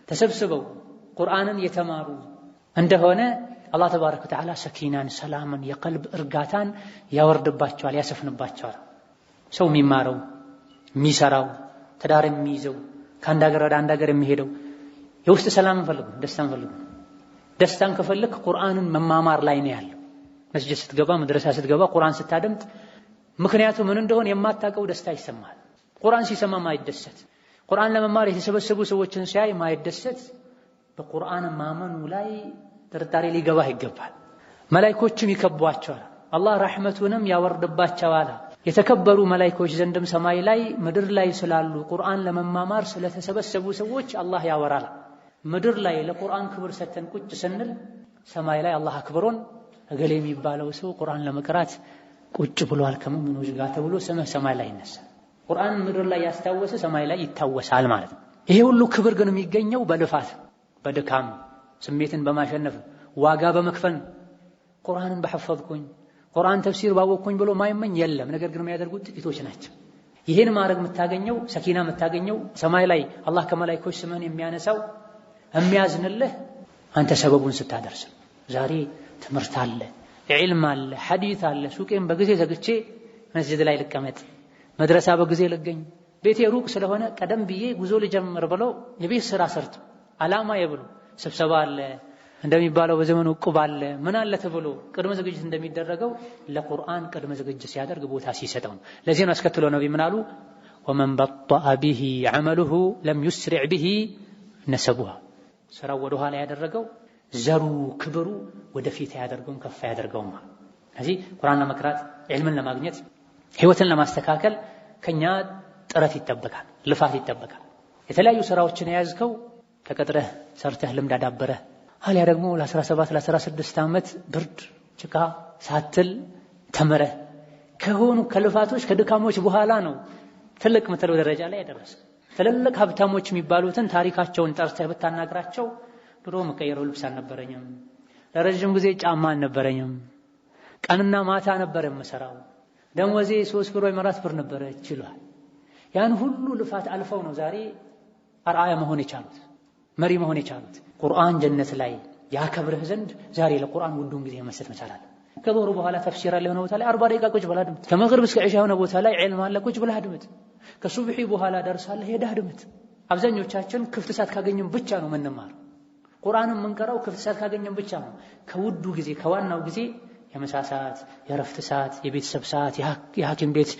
ተሰብስበው ቁርአንን የተማሩ እንደሆነ አላህ ተባረከ ወተዓላ ሰኪናን፣ ሰላምን፣ የቀልብ እርጋታን ያወርድባቸዋል፣ ያሰፍንባቸዋል። ሰው የሚማረው የሚሰራው ትዳር የሚይዘው ከአንድ ሀገር ወደ አንድ ሀገር የሚሄደው የውስጥ ሰላም ፈልጉ፣ ደስታን ፈልጉ። ደስታን ከፈልክ ቁርአንን መማማር ላይ ነው ያለው። መስጂድ ስትገባ፣ መድረሳ ስትገባ ቁርአን ስታደምጥ ምክንያቱ ምን እንደሆነ የማታውቀው ደስታ ይሰማል። ቁርአን ሲሰማ ማይደሰት፣ ቁርአን ለመማር የተሰበሰቡ ሰዎችን ሲያይ ማይደሰት በቁርአን ማመኑ ላይ ጥርጣሬ ሊገባህ ይገባል። መላእክቶችም ይከቧቸዋል፣ አላህ ረሕመቱንም ያወርድባቸዋል። የተከበሩ መላእክቶች ዘንድም ሰማይ ላይ ምድር ላይ ስላሉ ቁርአን ለመማማር ስለተሰበሰቡ ሰዎች አላህ ያወራል። ምድር ላይ ለቁርአን ክብር ሰተን ቁጭ ስንል ሰማይ ላይ አላህ አክብሮን እገሌ የሚባለው ሰው ቁርአን ለመቅራት ቁጭ ብሏል ከሙእሚኖች ጋር ተብሎ ስምህ ሰማይ ላይ ይነሳል። ቁርአን ምድር ላይ ያስታወሰ ሰማይ ላይ ይታወሳል ማለት ነው። ይሄ ሁሉ ክብር ግን የሚገኘው በልፋት በድካም ስሜትን በማሸነፍ ዋጋ በመክፈል ቁርአንን በሐፈዝኩኝ ቁርአን ተፍሲር ባወቅኩኝ ብሎ ማይመኝ የለም። ነገር ግን የሚያደርጉት ጥቂቶች ናቸው። ይሄን ማድረግ የምታገኘው ሰኪና የምታገኘው ሰማይ ላይ አላህ ከመላእክቶች ስምህን የሚያነሳው የሚያዝንልህ አንተ ሰበቡን ስታደርስ። ዛሬ ትምህርት አለ፣ ዒልም አለ፣ ሐዲስ አለ፣ ሱቄን በጊዜ ዘግቼ መስጂድ ላይ ልቀመጥ፣ መድረሳ በጊዜ ልገኝ፣ ቤቴ ሩቅ ስለሆነ ቀደም ብዬ ጉዞ ልጀምር ብለው የቤት ስራ ሰርቶ ዓላማ የብሉ ስብሰባ አለ እንደሚባለው በዘመኑ ዕቁብ አለ ምን አለ ተብሎ ቅድመ ዝግጅት እንደሚደረገው ለቁርአን ቅድመ ዝግጅት ሲያደርግ ቦታ ሲሰጠው ነው። ለዚህ ነው አስከትሎ ነብይ ምን አሉ? ወመን በጠአ ቢሂ ዐመሉሁ ለም ዩስሪዕ ቢሂ ነሰቡሃ። ስራው ወደ ኋላ ያደረገው ዘሩ ክብሩ ወደፊት ያደርገውም ከፍ ያደርገውም። ስለዚህ ቁርአን ለመቅራት ዒልምን ለማግኘት ህይወትን ለማስተካከል ከኛ ጥረት ይጠበቃል፣ ልፋት ይጠበቃል። የተለያዩ ስራዎችን የያዝከው ተቀጥረህ ሰርተህ ልምድ አዳበረህ አልያ ደግሞ ለ17 ለ16 ዓመት ብርድ ጭቃ ሳትል ተመረህ ከሆኑ ከልፋቶች ከድካሞች በኋላ ነው ትልቅ ምትለው ደረጃ ላይ ያደረሰ። ትልልቅ ሀብታሞች የሚባሉትን ታሪካቸውን ጠርተህ ብታናግራቸው ድሮ መቀየረው ልብስ አልነበረኝም፣ ለረጅም ጊዜ ጫማ አልነበረኝም፣ ቀንና ማታ ነበር የምሰራው፣ ደሞዜ 3 ብር ወይ 4 ብር ነበር ይችላል። ያን ሁሉ ልፋት አልፈው ነው ዛሬ አርአያ መሆን የቻሉት፣ መሪ መሆን የቻሉት። ቁርአን ጀነት ላይ ያከብርህ ዘንድ ዛሬ ለቁርአን ውዱን ጊዜ መስጠት መቻል አለ። ከዶሩ በኋላ ተፍሲር አለ የሆነ ቦታ ላይ 40 ደቂቃ ቁጭ ብለህ አድምጥ። ከመግሪብ እስከ ዒሻ የሆነ ቦታ ላይ ዒልም አለ ቁጭ ብለህ አድምጥ። ከሱብሒ በኋላ ደርሳለህ ሄደህ አድምጥ። አብዛኞቻችን ክፍት ሰዓት ካገኘን ብቻ ነው የምንማረው። ቁርአንን የምንቀራው ክፍት ሰዓት ካገኘን ብቻ ነው። ከውዱ ጊዜ ከዋናው ጊዜ የምሳ ሰዓት፣ የረፍት ሰዓት፣ የቤተሰብ ሰዓት፣ የሐኪም ቤት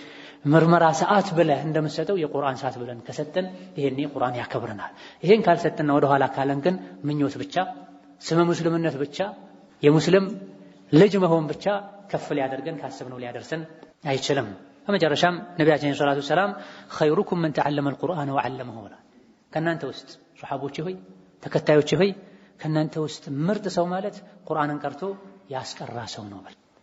ምርመራ ሰዓት ብለህ እንደምትሰጠው የቁርአን ሰዓት ብለን ከሰጠን ይሄኔ ቁርአን ያከብረናል። ይሄን ካልሰጠን ወደ ኋላ ካለን ግን ምኞት ብቻ፣ ስመ ሙስሊምነት ብቻ፣ የሙስሊም ልጅ መሆን ብቻ ከፍ ሊያደርገን ካሰብነው ሊያደርሰን አይችልም። በመጨረሻም ነቢያችን ሰለላሁ ዐለይሂ ወሰለም ኸይሩኩም መን ተዓለመ አልቁርአን ወዐለመሁ ብለዋል። ከእናንተ ውስጥ ሱሐቦቼ ሆይ ተከታዮቼ ሆይ ከእናንተ ውስጥ ምርጥ ሰው ማለት ቁርአንን ቀርቶ ያስቀራ ሰው ነው።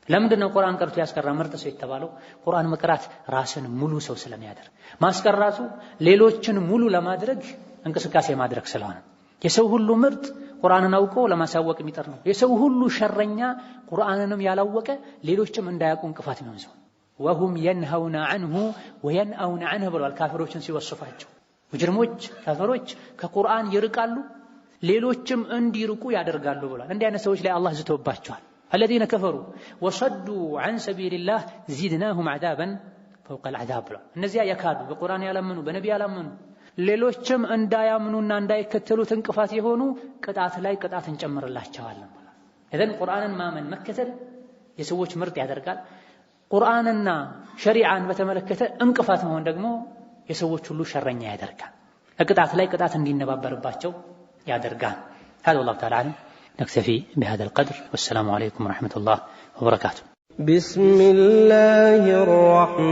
ለምንድን ነው ቁርአን ቀርቶ ያስቀራ ምርጥ ሰው የተባለው? ቁርአን መቅራት ራስን ሙሉ ሰው ስለሚያደርግ፣ ማስቀራቱ ሌሎችን ሙሉ ለማድረግ እንቅስቃሴ ማድረግ ስለሆነ። የሰው ሁሉ ምርጥ ቁርአንን አውቆ ለማሳወቅ የሚጠር ነው። የሰው ሁሉ ሸረኛ ቁርአንንም ያላወቀ ሌሎችም እንዳያውቁ እንቅፋት ነው ሰው። ወሁም የንሀውና ዐንሁ ወየንአውና ዐንሁ ብለዋል ካፊሮችን ሲወስፋቸው። ሙጅሪሞች ካፊሮች ከቁርአን ይርቃሉ፣ ሌሎችም እንዲርቁ ያደርጋሉ ብለዋል። እንዲህ አይነት ሰዎች ላይ አላህ ዝቶባቸዋል። الذين كفروا وصدوا عن سبيل الله زدناهم عذابا فوق العذاب ብለዋል። እነዚያ የካዱ በቁርአን ያላመኑ በነቢይ ያላመኑ ሌሎችም እንዳያምኑና እንዳይከተሉት እንቅፋት የሆኑ ቅጣት ላይ ቅጣት እንጨምርላቸዋለን ብለዋል። እذن ቁርአንን ማመን መከተል የሰዎች ምርጥ ያደርጋል። ቁርአንና ሸሪዓን በተመለከተ እንቅፋት መሆን ደግሞ የሰዎች ሁሉ ሸረኛ ያደርጋል። ቅጣት ላይ ቅጣት እንዲነባበርባቸው ያደርጋል። هذا والله تعالى أعلم. نكتفي بهذا القدر والسلام عليكم ورحمة الله وبركاته. بسم الله الرحمن